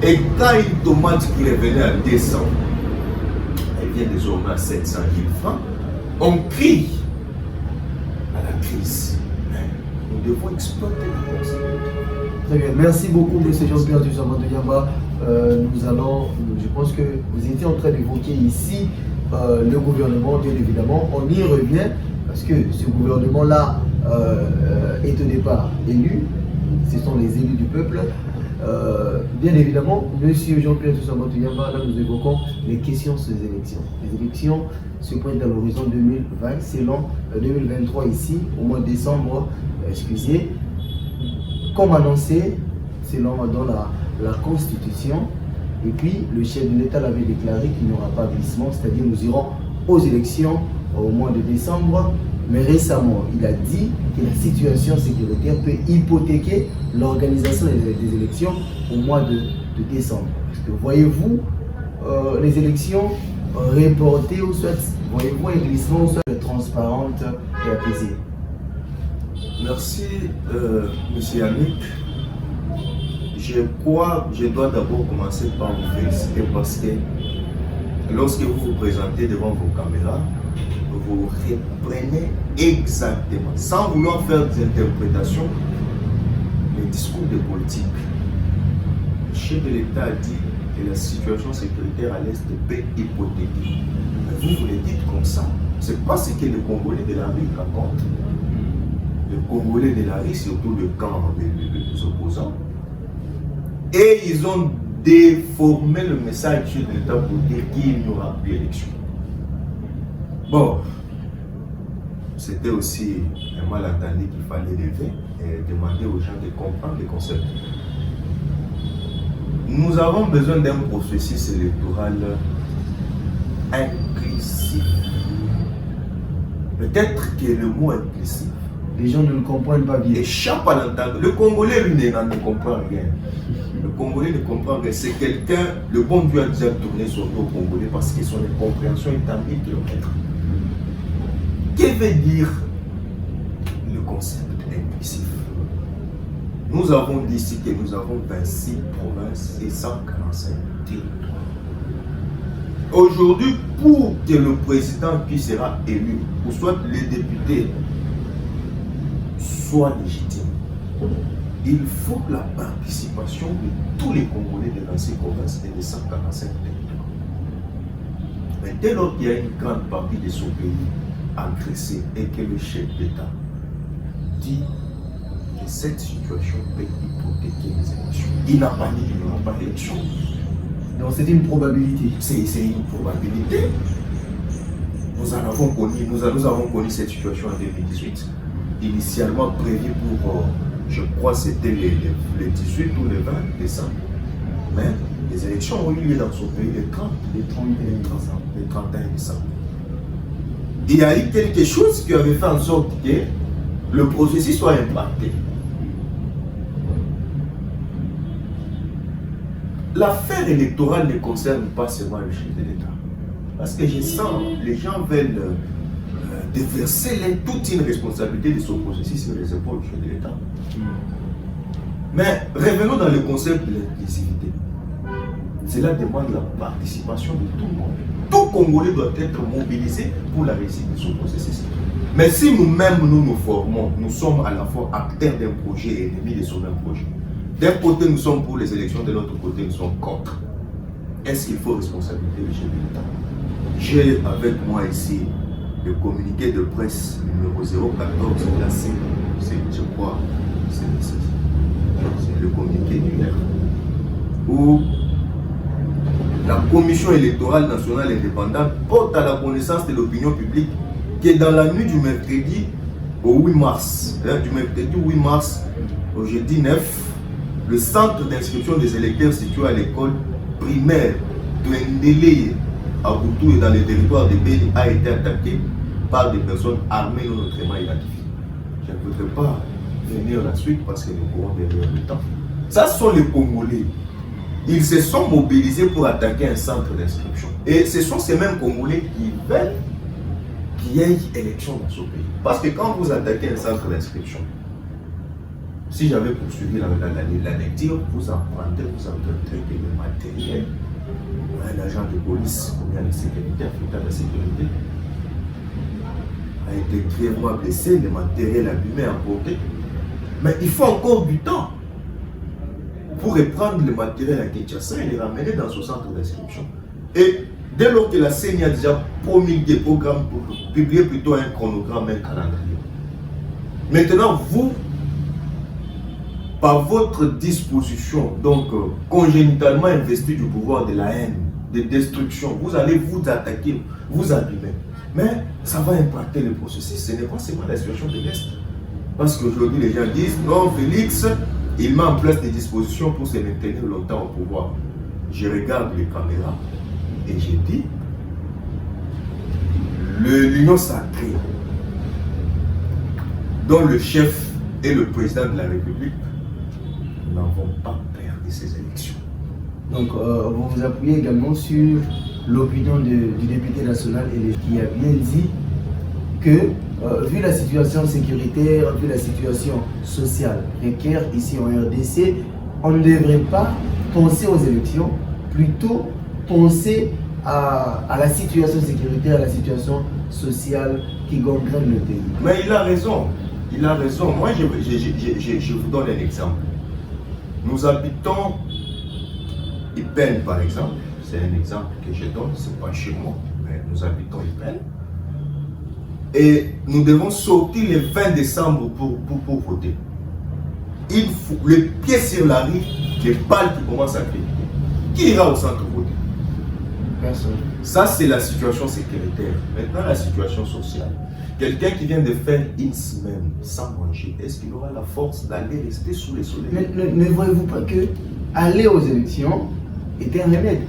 Et quand une tomate qui revenait à 200, elle vient désormais à 700 000 francs, on crie à la crise. Mais nous devons exploiter la personne. Très bien, merci beaucoup, M. Jean-Pierre Dusama-Yamba. Je pense que vous étiez en train d'évoquer ici le gouvernement, bien évidemment. On y revient parce que ce gouvernement-là est au départ élu. Ce sont les élus du peuple. Bien évidemment, M. Jean-Pierre Dusama-Yamba, là nous évoquons les questions sur les élections. Les élections se pointent à l'horizon 2020, selon 2023 ici, au mois de décembre, excusez. Comme annoncé, selon la Constitution, et puis le chef de l'État l'avait déclaré qu'il n'y aura pas glissement, c'est-à-dire nous irons aux élections au mois de décembre, mais récemment, il a dit que la situation sécuritaire peut hypothéquer l'organisation des élections au mois de décembre. Parce que voyez-vous les élections reportées ou soit voyez-vous un glissement ou soit transparente et apaisée? Merci, M. Yannick. Je dois d'abord commencer par vous féliciter parce que lorsque vous vous présentez devant vos caméras, vous reprenez exactement, sans vouloir faire des interprétations, les discours de politique. Le chef de l'État a dit que la situation sécuritaire à l'Est peut hypothéquer. Mais vous le dites comme ça. C'est pas ce que les Congolais de la rue racontent. Les Congolais de la rue, surtout le camp des opposants. Et ils ont déformé le message du chef de l'État pour dire qu'il n'y aura plus d'élection. Bon, c'était aussi un malentendu qu'il fallait lever et demander aux gens de comprendre les concepts. Nous avons besoin d'un processus électoral inclusif. Peut-être que le mot inclusif, les gens ne le comprennent pas bien. Échappe à l'entendre. Le Congolais, lui, ne comprend rien. Le Congolais ne comprend rien. C'est quelqu'un, le bon Dieu a déjà tourné son dos au Congolais parce que son incompréhension est à 1000 km. Que veut dire le concept inclusif? Nous avons dit ici que nous avons 26 provinces et 145 territoires. Aujourd'hui, pour que le président qui sera élu, ou soit les députés, soit légitime, il faut la participation de tous les Congolais de ces provinces et de 145 territoires. Mais dès lors qu'il y a une grande partie de ce pays agressée et que le chef d'État dit que cette situation peut hypothéquer les élections, il n'a pas dit qu'il n'y aura pas d'élection. Donc c'est une probabilité. C'est une probabilité. Nous avons connu cette situation en 2018. Initialement prévu pour, je crois, c'était le 18 ou le 20 décembre. Mais les élections ont eu lieu dans son pays le 31 décembre. Il y a eu quelque chose qui avait fait en sorte que le processus soit impacté. L'affaire électorale ne concerne pas seulement le chef de l'État. Parce que je sens, les gens veulent déverser toute une responsabilité de ce processus sur les épaules du chef de l'État. Mais revenons dans le concept de l'inclusivité. Cela demande la participation de tout le monde. Tout Congolais doit être mobilisé pour la réussite de ce processus. Mais si nous-mêmes nous formons, nous sommes à la fois acteurs d'un projet et ennemis de ce même projet. D'un côté, nous sommes pour les élections, de l'autre côté, nous sommes contre. Est-ce qu'il faut responsabiliser le chef de l'État? J'ai avec moi ici le communiqué de presse numéro 014 classé, je crois, c'est le communiqué d'hier, où la Commission électorale nationale indépendante porte à la connaissance de l'opinion publique que dans la nuit du mercredi au 8 mars, du mercredi 8 mars au jeudi 9, le centre d'inscription des électeurs situé à l'école primaire de Ndélé à Boutou et dans le territoire de Béni a été attaqué par des personnes armées non autrement identifiées. Je ne voudrais pas venir la suite parce que nous courons derrière le temps. Ça sont les Congolais. Ils se sont mobilisés pour attaquer un centre d'inscription. Et ce sont ces mêmes Congolais qui veulent qu'il y ait élection dans ce pays. Parce que quand vous attaquez un centre d'inscription, si j'avais poursuivi la lecture, vous apprendrez que le matériel, un agent de police, combien de sécurité, africain de sécurité, a été grièvement blessé, le matériel abîmé, emporté. Mais il faut encore du temps pour reprendre le matériel à Kinshasa et le ramener dans ce centre d'inscription. Et dès lors que la CENI a déjà promulgué programme pour publier plutôt un chronogramme, un calendrier. Maintenant, vous, par votre disposition, donc congénitalement investi du pouvoir de la haine, de destruction, vous allez vous attaquer, vous abîmer. Mais ça va impacter le processus. Ce n'est pas seulement la situation de l'Est. Parce qu'aujourd'hui, les gens disent, non, Félix, il met en place des dispositions pour se maintenir longtemps au pouvoir. Je regarde les caméras et j'ai dit, l'union sacrée, dont le chef est le président de la République, nous n'avons pas perdu ces élections. Donc, vous vous appuyez également sur l'opinion du député national qui a bien dit que, vu la situation sécuritaire, vu la situation sociale précaire ici en RDC, on ne devrait pas penser aux élections, plutôt penser à la situation sécuritaire, à la situation sociale qui gangrène le pays. Mais il a raison. Il a raison. Moi, je vous donne un exemple. Nous habitons Ipen, par exemple. C'est un exemple que je donne, ce n'est pas chez moi, mais nous habitons Ipen. Et nous devons sortir le 20 décembre pour voter. Il faut le pied sur la rue, les balles qui commencent à crier. Qui ira au centre voter? Personne. Ça, c'est la situation sécuritaire. Maintenant, la situation sociale. Quelqu'un qui vient de faire une semaine sans manger, est-ce qu'il aura la force d'aller rester sous le soleil? Ne voyez-vous pas que aller aux élections est un remède?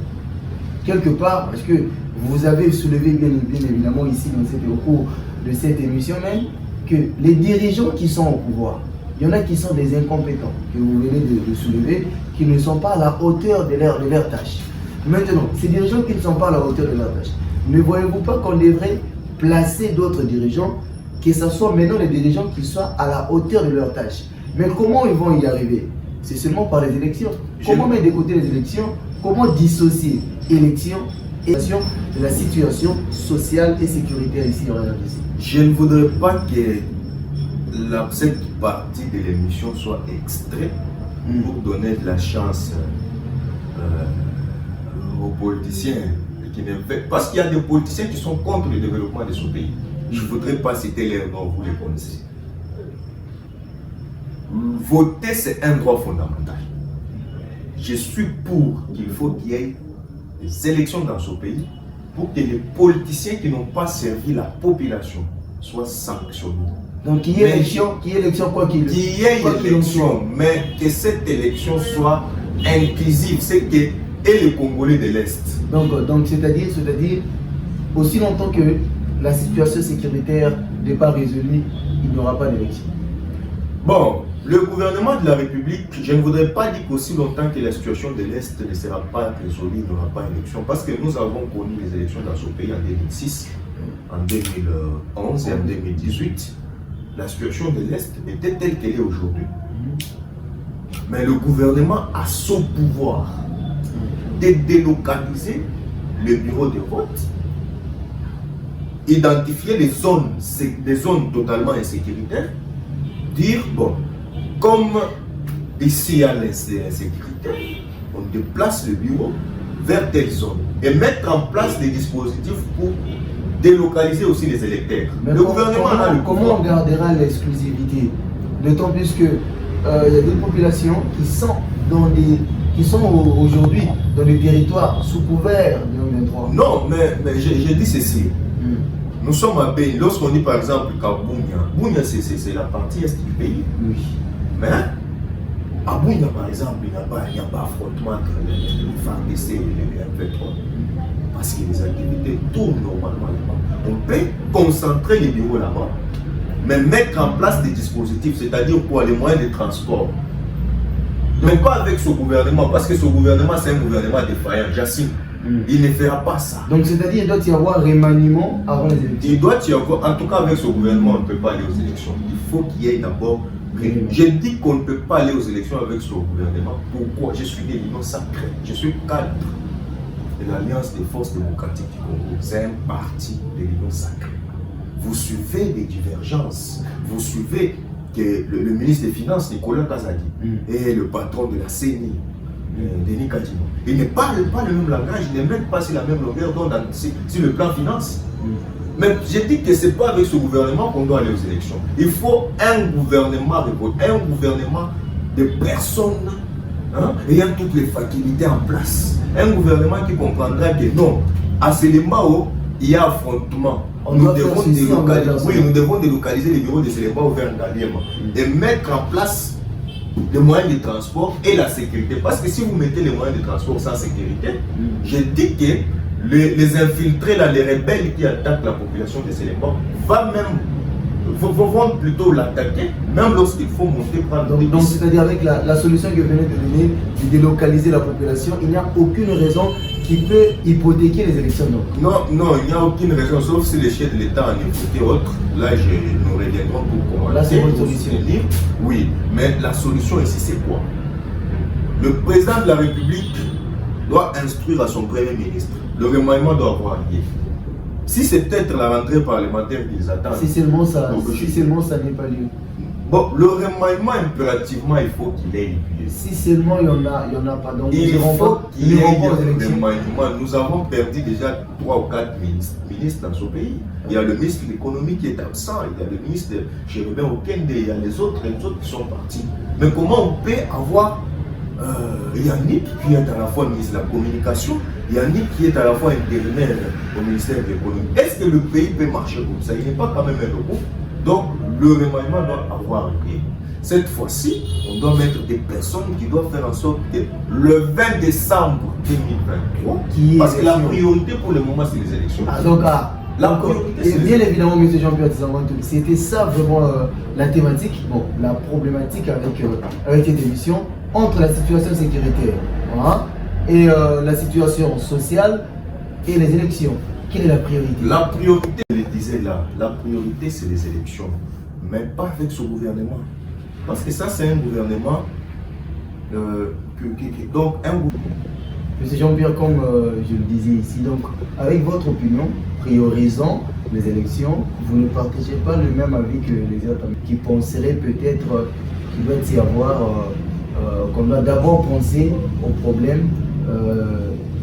Quelque part, parce que vous avez soulevé bien évidemment ici au cours de cette émission même, que les dirigeants qui sont au pouvoir, il y en a qui sont des incompétents, que vous venez de soulever, qui ne sont pas à la hauteur de leur tâche. Maintenant, ces dirigeants qui ne sont pas à la hauteur de leur tâche, ne voyez-vous pas qu'on devrait placer d'autres dirigeants, que ce soit maintenant les dirigeants qui soient à la hauteur de leur tâche? Mais comment ils vont y arriver? C'est seulement par les élections. Comment mettre de côté les élections? Comment dissocier élections et de la situation sociale et sécuritaire ici en RDC? Je ne voudrais pas que cette partie de l'émission soit extraite pour donner de la chance aux politiciens qui ne fait... Parce qu'il y a des politiciens qui sont contre le développement de ce pays. Je ne voudrais pas citer leurs noms, vous les connaissez. Voter, c'est un droit fondamental. Je suis pour qu'il faut qu'il y ait des élections dans ce pays pour que les politiciens qui n'ont pas servi la population soient sanctionnés. Donc qu'il y ait élection quoi qu'il y ait élection, mais que cette élection soit inclusive, c'est que et les Congolais de l'Est. Donc c'est-à-dire, aussi longtemps que la situation sécuritaire n'est pas résolue, il n'y aura pas d'élection. Bon, le gouvernement de la République, je ne voudrais pas dire qu'aussi longtemps que la situation de l'Est ne sera pas résolue, il n'y aura pas d'élection, parce que nous avons connu les élections dans ce pays en 2006, en 2011 et en 2018. La situation de l'Est était telle qu'elle est aujourd'hui. Mais le gouvernement a son pouvoir de délocaliser le bureau de vote, identifier les zones totalement insécuritaires, dire, bon, comme ici il y a l'insécurité, on déplace le bureau vers telle zone et mettre en place des dispositifs pour délocaliser aussi les électeurs. Mais le gouvernement a le comment pouvoir. on gardera l'exclusivité? D'autant plus que il y a des populations qui sont aujourd'hui dans des territoires sous couvert de 23. Non, mais j'ai dit ceci. Nous sommes à Béni. Lorsqu'on dit par exemple qu'à Bounia, c'est la partie est du pays. Oui. Mais à Bounia, par exemple, il n'y a pas affrontement entre les FARDC et les M23. Parce que les activités tournent normalement là-bas. On peut concentrer les bureaux là-bas, mais mettre en place des dispositifs, c'est-à-dire pour les moyens de transport. Mais pas avec ce gouvernement, parce que ce gouvernement, c'est un gouvernement défaillant, j'assume. Il ne fera pas ça. Donc, c'est-à-dire qu'il doit y avoir remaniement avant les élections. Il doit y avoir, en tout cas avec ce gouvernement, on ne peut pas aller aux élections. Il faut qu'il y ait d'abord. Je dis qu'on ne peut pas aller aux élections avec ce gouvernement. Pourquoi? Je suis de l'Union sacrée. Je suis cadre de l'Alliance des forces démocratiques du Congo. C'est un parti de l'Union sacrée. Vous suivez des divergences. Vous suivez que le ministre des Finances, Nicolas Kazadi, et le patron de la CENI, Denis Kadima. Ils ne parlent pas le même langage, ils ne mettent pas sur la même longueur d'onde sur le plan finance. Mais j'ai dit que ce n'est pas avec ce gouvernement qu'on doit aller aux élections. Il faut un gouvernement de personnes ayant toutes les facultés en place. Un gouvernement qui comprendra que non, à ce moment où il y a affrontement, nous devons délocaliser les bureaux de Séléma vers Ngaliema et mettre en place les moyens de transport et la sécurité. Parce que si vous mettez les moyens de transport sans sécurité, je dis que les infiltrés, là, les rebelles qui attaquent la population de Séléma vont plutôt l'attaquer, même lorsqu'il faut monter prendre. Donc c'est-à-dire avec la solution que vous venez de donner, de délocaliser la population, il n'y a aucune raison qui peut hypothéquer les élections. Non, il n'y a aucune raison, sauf si les chefs de l'État en écoutent autre. Là, nous reviendrons pour commenter. Là, c'est votre solution. Oui, mais la solution ici, c'est quoi? Le président de la République doit instruire à son premier ministre. Le remaniement doit avoir lieu. Si c'est peut-être la rentrée parlementaire qu'ils attendent. Si seulement ça n'est pas lieu. Bon, le remaniement, impérativement, il faut qu'il ait lieu. Si seulement il n'y en a pas, donc il faut qu'il y ait un remaniement. Nous avons perdu déjà 3 ou 4 ministres dans ce pays. Il y a le ministre de l'économie qui est absent, il y a le ministre de Chérubin Okende, il y a les autres qui sont partis. Mais comment on peut avoir Yannick qui est à la fois ministre de la communication, Yannick qui est à la fois intérimaire au ministère de l'économie? Est-ce que le pays peut marcher comme ça? Il n'est pas quand même un robot. Donc le remaniement doit avoir lieu. Cette fois-ci, on doit mettre des personnes qui doivent faire en sorte que le 20 décembre 2023, parce que la priorité pour le moment, c'est les élections. Bien évidemment, M. Jean-Pierre Tizangantou, c'était ça vraiment la thématique, la problématique avec cette émission, entre la situation sécuritaire et la situation sociale et les élections. Quelle est la priorité? La priorité, je le disais là, la priorité c'est les élections, mais pas avec ce gouvernement. Parce que ça c'est un gouvernement Monsieur Jean-Pierre, comme je le disais ici, donc avec votre opinion, priorisant les élections, vous ne partagez pas le même avis que les autres qui penseraient peut-être qu'il doit y avoir, qu'on doit d'abord penser aux problèmes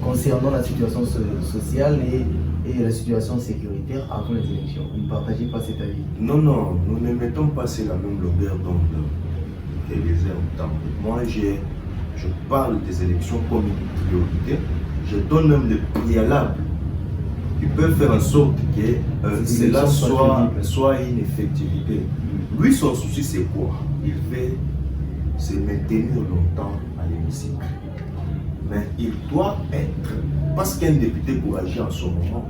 concernant la situation sociale et la situation sécuritaire avant les élections. Vous ne partagez pas cet avis? Non, nous ne mettons pas sur la même longueur d'onde que les uns. Moi, je parle des élections comme une priorité. Je donne même des préalables qui peuvent faire en sorte que cela soit une effectivité. Lui, son souci, c'est quoi? Il veut se maintenir longtemps à l'hémicycle. Mais il doit être, parce qu'un député pour agir en ce moment,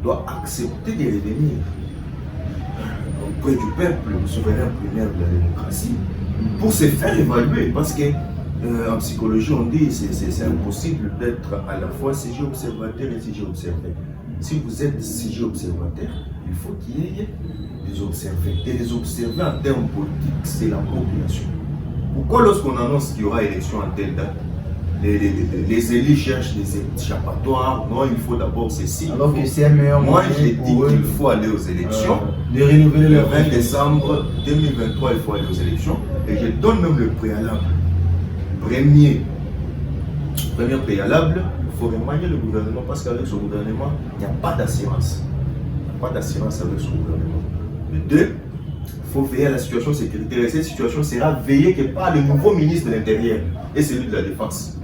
doit accepter de revenir auprès du peuple, le souverain primaire de la démocratie, pour se faire évaluer. Parce que en psychologie, on dit que c'est impossible d'être à la fois sujet observateur et sujet observé. Si vous êtes sujet observateur, il faut qu'il y ait des observés. Et les observer en termes politiques, c'est la population. Pourquoi lorsqu'on annonce qu'il y aura élection en telle date, les élus cherchent des échappatoires? Non, il faut d'abord ceci. Alors que c'est un meilleur Moi, moyen j'ai dit qu'il faut aller aux élections de renouveler Le leur 20 décembre 2023, il faut aller aux élections. Et je donne même le préalable. Premier préalable, il faut remanier le gouvernement parce qu'avec ce gouvernement, il n'y a pas d'assurance. Il n'y a pas d'assurance avec ce gouvernement. Le 2, il faut veiller à la situation sécuritaire. Et cette situation sera veillée que par le nouveau ministre de l'Intérieur et celui de la Défense.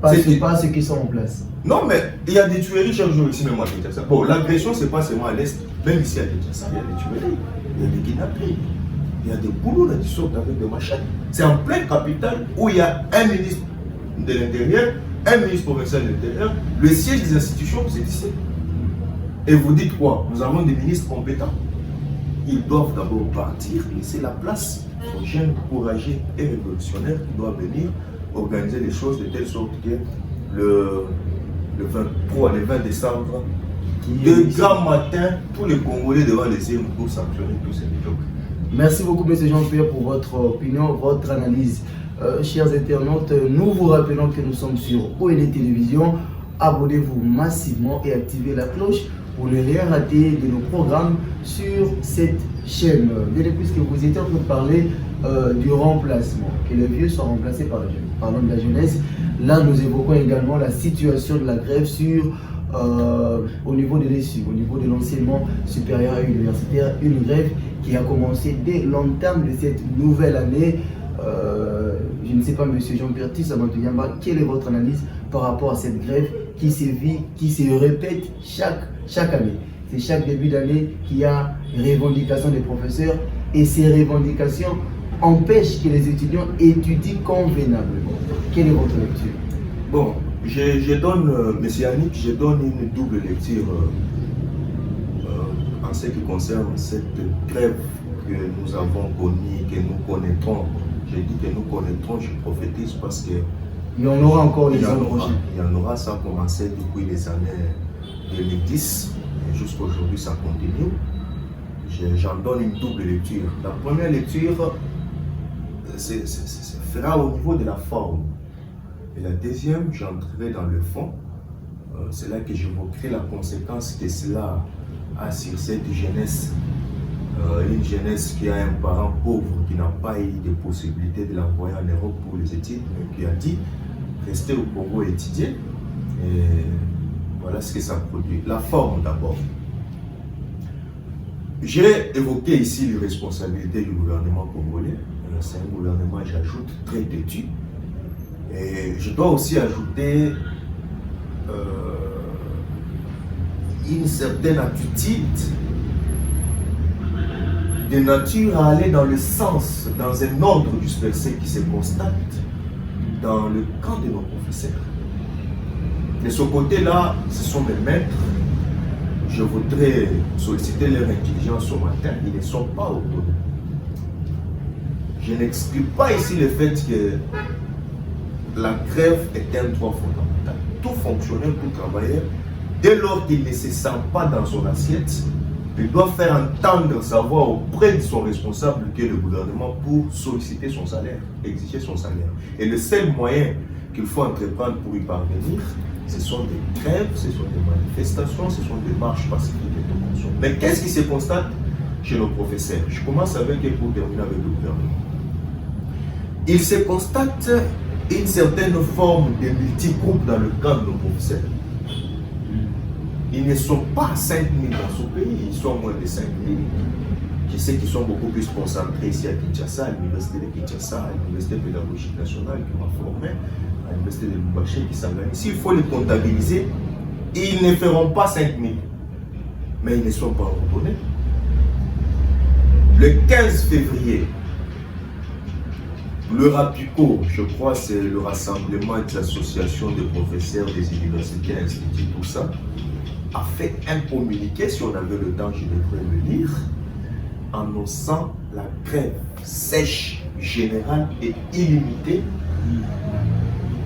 Pas ceux qui sont en place. Non, mais il y a des tueries chaque jour ici, même à Kinshasa. Bon, l'agression, ce n'est pas seulement à l'Est. Même ici à Kinshasa, il y a des tueries, il y a des kidnappings, il y a des boulots qui sortent avec des machettes. C'est en pleine capitale où il y a un ministre de l'Intérieur, un ministre provincial de l'Intérieur. Le siège des institutions, c'est ici. Et vous dites quoi? Nous avons des ministres compétents. Ils doivent d'abord partir, laisser la place aux jeunes courageux et révolutionnaires qui doivent venir organiser les choses de telle sorte que le 20 décembre, de grand matin, tous les Congolais devant les urnes pour sanctionner tous ces médiocres. Merci beaucoup, M. Jean-Pierre, pour votre opinion, votre analyse. Chers internautes, nous vous rappelons que nous sommes sur OLD Télévision. Abonnez-vous massivement et activez la cloche pour ne rien rater de nos programmes sur cette chaîne. Bien, puisque vous étiez en train de parler du remplacement, que les vieux soient remplacés par les jeunes. Parlons de la jeunesse. Là, nous évoquons également la situation de la grève au niveau de l'ESU, au niveau de l'enseignement supérieur et universitaire. Une grève qui a commencé dès l'entame de cette nouvelle année. Je ne sais pas, M. Jean-Pierre Tissamantouyamba, quelle est votre analyse par rapport à cette grève qui se répète chaque année? C'est chaque début d'année qu'il y a revendication des professeurs et ces revendications empêchent que les étudiants étudient convenablement. Quelle est votre lecture? Bon, je donne, M. Yannick, je donne une double lecture en ce qui concerne cette grève que nous avons connue, que nous connaîtrons. Je dis que nous connaîtrons, je prophétise parce que il y en aura encore les années prochaines. Il y en aura, ça a commencé depuis les années 2010 et jusqu'à aujourd'hui ça continue. J'en donne une double lecture. La première lecture fera au niveau de la forme. Et la deuxième, j'entrerai dans le fond. C'est là que j'évoquerai la conséquence que cela a sur cette jeunesse. Une jeunesse qui a un parent pauvre, qui n'a pas eu de possibilité de l'envoyer en Europe pour les études, mais qui a dit rester au Congo et étudier. Et voilà ce que ça produit. La forme d'abord. J'ai évoqué ici les responsabilités du gouvernement congolais. C'est un gouvernement, j'ajoute, très têtu. Et je dois aussi ajouter une certaine attitude de nature à aller dans le sens, dans un ordre dispersé qui se constate dans le camp de nos professeurs. De ce côté-là, ce sont mes maîtres. Je voudrais solliciter leur intelligence ce matin. Ils ne sont pas autonomes. Je n'exclus pas ici le fait que la grève est un droit fondamental. Tout fonctionnaire, tout travailleur, dès lors qu'il ne se sent pas dans son assiette, il doit faire entendre sa voix auprès de son responsable qui est le gouvernement pour solliciter son salaire, exiger son salaire. Et le seul moyen qu'il faut entreprendre pour y parvenir, ce sont des grèves, ce sont des manifestations, ce sont des marches pacifiques et de consommer. Mais qu'est-ce qui se constate chez nos professeurs? Je commence avec eux pour terminer avec le gouvernement. Il se constate une certaine forme de multigroupe dans le camp de nos professeurs. Ils ne sont pas 5 000 dans ce pays, ils sont moins de 5 000. Je sais qu'ils sont beaucoup plus concentrés ici à Kinshasa, à l'université de Kinshasa, à l'université pédagogique nationale qui m'a formé, à l'université de Lubumbashi qui s'organise. S'il faut les comptabiliser, ils ne feront pas 5 000. Mais ils ne sont pas ordonnés. Le 15 février, le RAPICO, je crois c'est le rassemblement des associations de professeurs des universités, instituts, tout ça, a fait un communiqué, si on avait le temps, je devrais le lire, annonçant la grève sèche, générale et illimitée.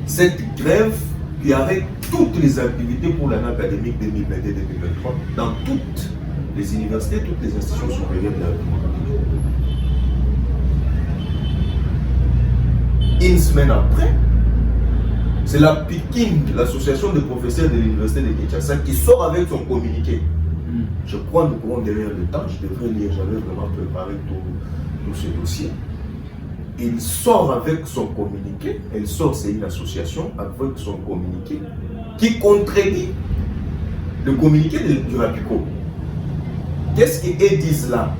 Cette grève qui arrête toutes les activités pour l'année académique 2022-2023 dans toutes les universités, toutes les institutions supérieures de la République. Une semaine après, c'est la PIKIN, l'association des professeurs de l'université de Kinshasa, qui sort avec son communiqué. Je crois que nous courons derrière le temps. Je devrais lire, j'avais vraiment préparé tout ce dossier. Il sort avec son communiqué. Elle sort, c'est une association, avec son communiqué qui contredit le communiqué du RAPICO. Qu'est-ce qu'ils disent là?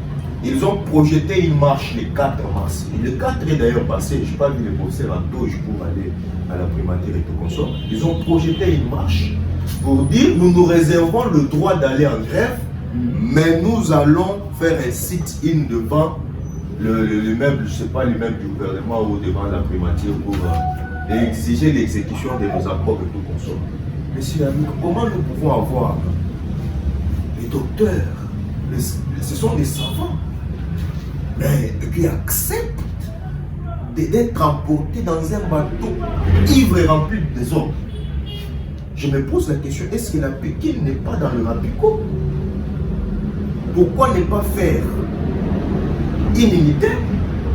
Ils ont projeté une marche le 4 mars. Et le 4 est d'ailleurs passé, je n'ai pas vu les professeurs en Doge pour aller à la primature et tout consort. Ils ont projeté une marche pour dire nous nous réservons le droit d'aller en grève, mais nous allons faire un sit-in devant l'immeuble, je ne sais pas, l'immeuble du gouvernement ou devant la primature pour exiger l'exécution de nos accords et tout consort. Messieurs amis, comment nous pouvons avoir les docteurs, ce sont des savants, mais qui acceptent d'être emportés dans un bateau ivre et rempli de désordre? Je me pose la question, est-ce que la Pékin n'est pas dans le RAPICO? Pourquoi ne pas faire une unité,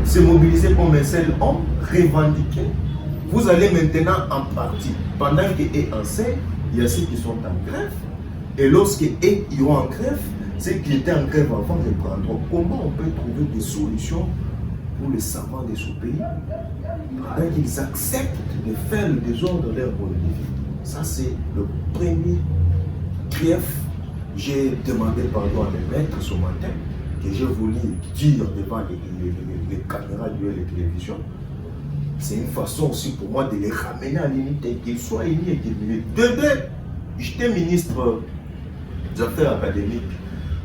se mobiliser comme un seul homme, revendiquer? Vous allez maintenant en partie, pendant qu'eux enseignent, il y a ceux qui sont en grève, et lorsqu'eux iront en grève, ceux qui étaient en grève avant de prendre. Comment on peut trouver des solutions pour les savants de ce pays pendant qu'ils acceptent de faire le désordre de leur mode de vie? Ça, c'est le premier grief. J'ai demandé pardon à mes maîtres ce matin, que j'ai voulu dire devant les caméras de la télévision. C'est une façon aussi pour moi de les ramener à l'unité, qu'ils soient unis et qu'ils militent. J'étais ministre des Affaires académiques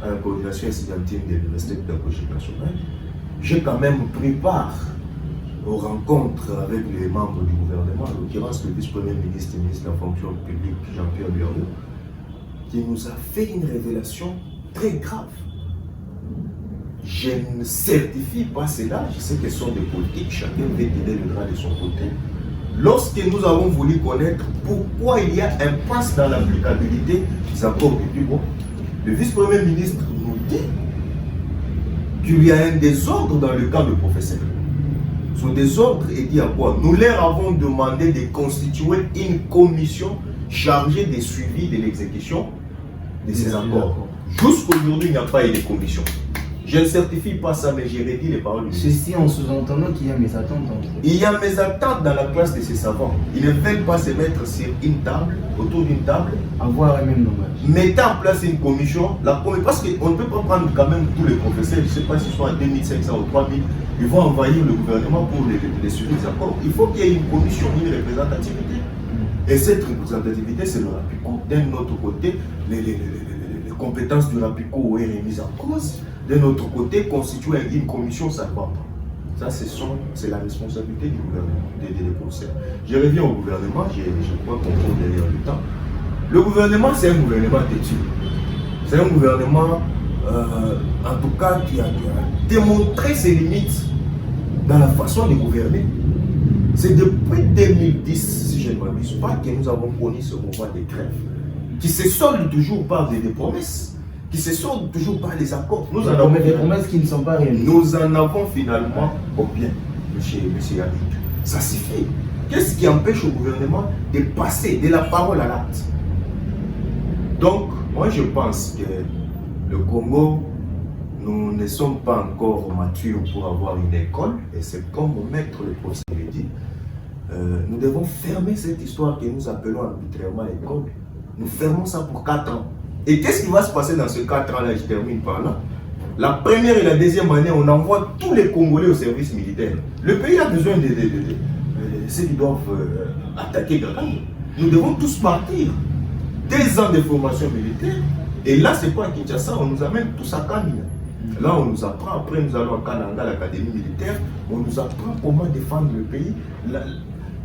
à la coordination estudiantine de l'Université pédagogique nationale. J'ai quand même pris part aux rencontres avec les membres du gouvernement, en l'occurrence le vice-premier ministre et ministre de la fonction publique, Jean-Pierre Biorlou, qui nous a fait une révélation très grave. Je ne certifie pas cela, je sais que ce sont des politiques, chacun veut tenir le droit de son côté. Lorsque nous avons voulu connaître pourquoi il y a un impasse dans l'applicabilité des accords de Dubois, le vice-premier ministre nous dit qu'il y a un désordre dans le cas de professeur. Ce désordre est dit à quoi? Nous leur avons demandé de constituer une commission chargée du suivi de l'exécution de ces accords. Jusqu'aujourd'hui, il n'y a pas eu de commission. Je ne certifie pas ça, mais j'ai redit les paroles. Ceci en sous-entendant qu'il y a mes attentes entre eux. Il y a mes attentes dans la classe de ces savants. Ils ne veulent pas se mettre sur une table, autour d'une table. Avoir un même langage. Mettez en place une commission, parce qu'on ne peut pas prendre quand même tous les professeurs, je ne sais pas s'ils sont à 2500 ou 3000, ils vont envahir le gouvernement pour les suivre des accords. Il faut qu'il y ait une commission, une représentativité. Et cette représentativité, c'est le RAPICO. D'un autre côté, les compétences du RAPICO ont été remises en cause. D'un autre côté, constituer une commission, ça ne va pas. Ça, c'est la responsabilité du gouvernement, des conseils. Je reviens au gouvernement, je crois qu'on court derrière le temps. Le gouvernement, c'est un gouvernement têtu. C'est un gouvernement, en tout cas, qui a démontré ses limites dans la façon de gouverner. C'est depuis 2010, si je ne m'abuse pas, que nous avons connu ce mouvement de grève, qui se solde toujours par des promesses, qui se solde toujours par les accords. Nous en avons des promesses qui ne sont pas réalisées. Nous en avons finalement combien, monsieur Yannick? Ça suffit. Qu'est-ce qui empêche au gouvernement de passer de la parole à l'acte? Donc, moi je pense que le Congo, nous ne sommes pas encore matures pour avoir une école, et c'est comme maître le professeur l'a dit, nous devons fermer cette histoire que nous appelons arbitrairement école. Nous fermons ça pour 4 ans. Et qu'est-ce qui va se passer dans ces 4 ans-là? Je termine par là. La première et la deuxième année, on envoie tous les Congolais au service militaire. Le pays a besoin de ceux qui doivent attaquer Gagani. Nous devons tous partir. 2 ans de formation militaire. Et là, c'est pas à Kinshasa, on nous amène tous à Kamina. Là, on nous apprend, après nous allons à Kananga, l'académie militaire, on nous apprend comment défendre le pays.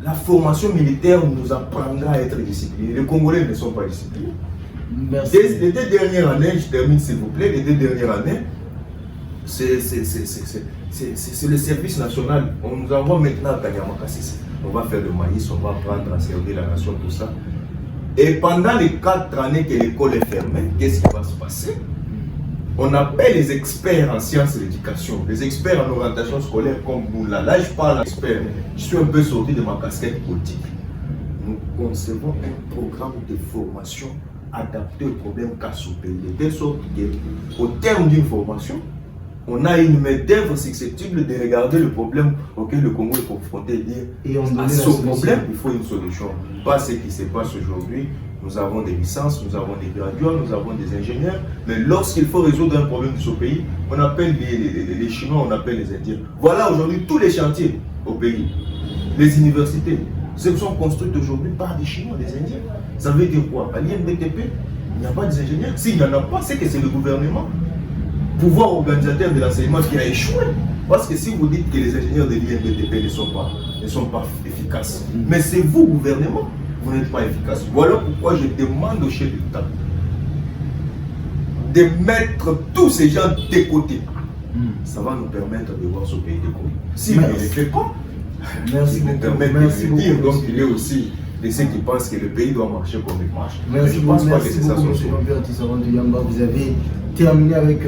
La formation militaire nous apprendra à être disciplinés. Les Congolais ne sont pas disciplinés. Merci. Les 2 dernières années, je termine s'il vous plaît, les 2 dernières années, c'est le service national. On nous envoie maintenant à Kanyamakassis. On va faire le maïs, on va apprendre à servir la nation, tout ça. Et pendant les 4 années que l'école est fermée, qu'est-ce qui va se passer? On appelle les experts en sciences et l'éducation, les experts en orientation scolaire comme vous. Là, je parle d'experts. Je suis un peu sorti de ma casquette politique. Nous concevons un programme de formation adapté au problème qu'a ce pays. De telle sorte qu'au terme d'une formation, on a une main-d'œuvre susceptible de regarder le problème auquel le Congo est confronté et dire à ce problème, il faut une solution. Pas ce qui se passe aujourd'hui. Nous avons des licences, nous avons des graduats, nous avons des ingénieurs, mais lorsqu'il faut résoudre un problème de ce pays, on appelle les Chinois, on appelle les Indiens. Voilà aujourd'hui tous les chantiers au pays. Les universités, ce sont construites aujourd'hui par des Chinois, des Indiens. Ça veut dire quoi? À l'INBTP, il n'y a pas des ingénieurs. S'il n'y en a pas, c'est que c'est le gouvernement, pouvoir organisateur de l'enseignement qui a échoué. Parce que si vous dites que les ingénieurs de l'INBTP ne sont pas efficaces, mais c'est vous, gouvernement, vous n'êtes pas efficace. Voilà pourquoi je demande au chef de l'État de mettre tous ces gens de côté. Ça va nous permettre de voir ce pays décoller. Si vous ne le faites pas, merci beaucoup. Merci beaucoup. Donc il est aussi de ceux qui pensent que le pays doit marcher comme il marche. Merci beaucoup, merci beaucoup, M. Jean-Pierre Tisserand Yamba. Vous avez terminé avec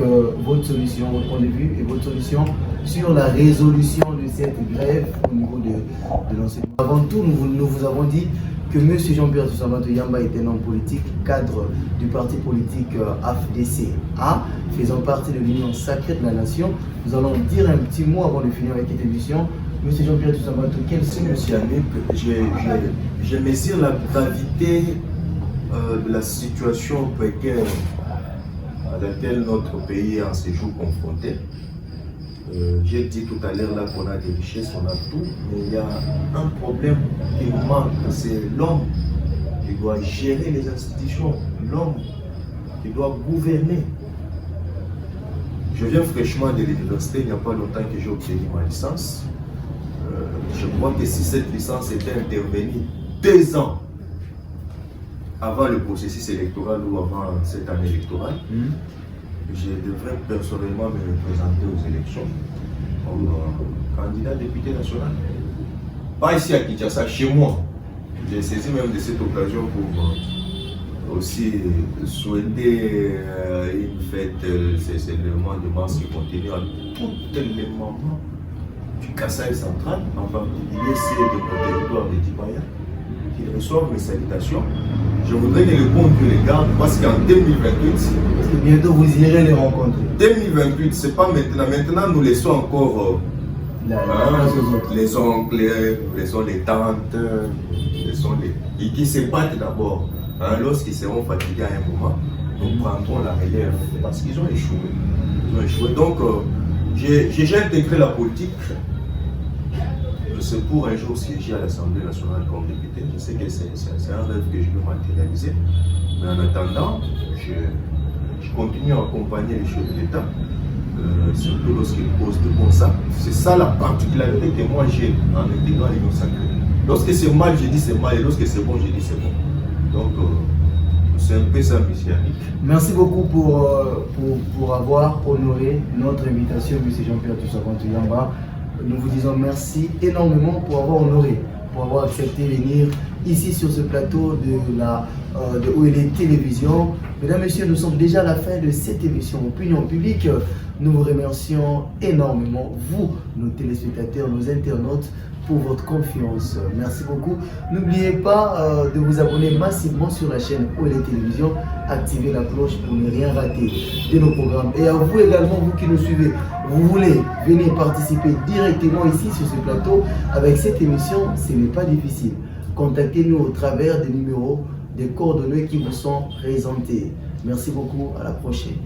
votre solution, votre point de vue et votre solution sur la résolution de cette grève au niveau de l'enseignement. Avant tout, nous vous avons dit que M. Jean-Pierre Tisserand Yamba est un homme politique, cadre du parti politique AFDC-A, faisant partie de l'Union sacrée de la nation. Nous allons dire un petit mot avant de finir avec cette émission. M. Jean-Pierre Tisserand, quel c'est M. Yannick, je mesure la gravité de la situation précaire à laquelle notre pays est en séjour confronté. J'ai dit tout à l'heure là qu'on a des richesses, on a tout, mais il y a un problème qui nous manque, c'est l'homme qui doit gérer les institutions, l'homme qui doit gouverner. Je viens fraîchement de l'université, il n'y a pas longtemps que j'ai obtenu ma licence. Je crois que si cette licence était intervenue 2 ans avant le processus électoral ou avant cette année électorale, je devrais personnellement me représenter aux élections comme candidat député national. Pas ici à Kinshasa, chez moi. J'ai saisi même de cette occasion pour aussi souhaiter une fête, c'est le mois de mars qui continue à toutes les mamans du Kasaï central, en particulier ceux de mon territoire de Dibaya, qui reçoivent mes salutations. Je voudrais que le bon Dieu les garde, parce qu'en 2028, parce que bientôt vous irez les rencontrer. 2028, c'est pas maintenant. Maintenant, nous laissons encore les oncles, les tantes, et qui se battent d'abord. Lorsqu'ils seront fatigués à un moment, nous prendrons la relève, parce qu'ils ont échoué. Ils ont échoué. Donc, j'ai intégré la politique. C'est pour un jour siéger à l'Assemblée nationale comme député. Je sais que c'est un rêve que je veux matérialiser. Mais en attendant, je continue à accompagner les chefs de l'État, surtout lorsqu'ils posent de bons actes. C'est ça la particularité que moi j'ai en intégrant l'Union sacrée. Lorsque c'est mal, je dis c'est mal, et lorsque c'est bon, je dis c'est bon. Donc, c'est un peu ça, M. Yannick. Merci beaucoup pour avoir honoré notre invitation, M. Jean-Pierre Tisserand Yamba. Nous vous disons merci énormément pour avoir honoré, pour avoir accepté de venir ici sur ce plateau de OLT Télévision. Mesdames, Messieurs, nous sommes déjà à la fin de cette émission Opinion Publique. Nous vous remercions énormément, vous, nos téléspectateurs, nos internautes, pour votre confiance. Merci beaucoup. N'oubliez pas de vous abonner massivement sur la chaîne OLT Télévision. Activez la cloche pour ne rien rater de nos programmes. Et à vous également, vous qui nous suivez, vous voulez venir participer directement ici sur ce plateau avec cette émission, ce n'est pas difficile. Contactez-nous au travers des numéros, des coordonnées qui vous sont présentés. Merci beaucoup, à la prochaine.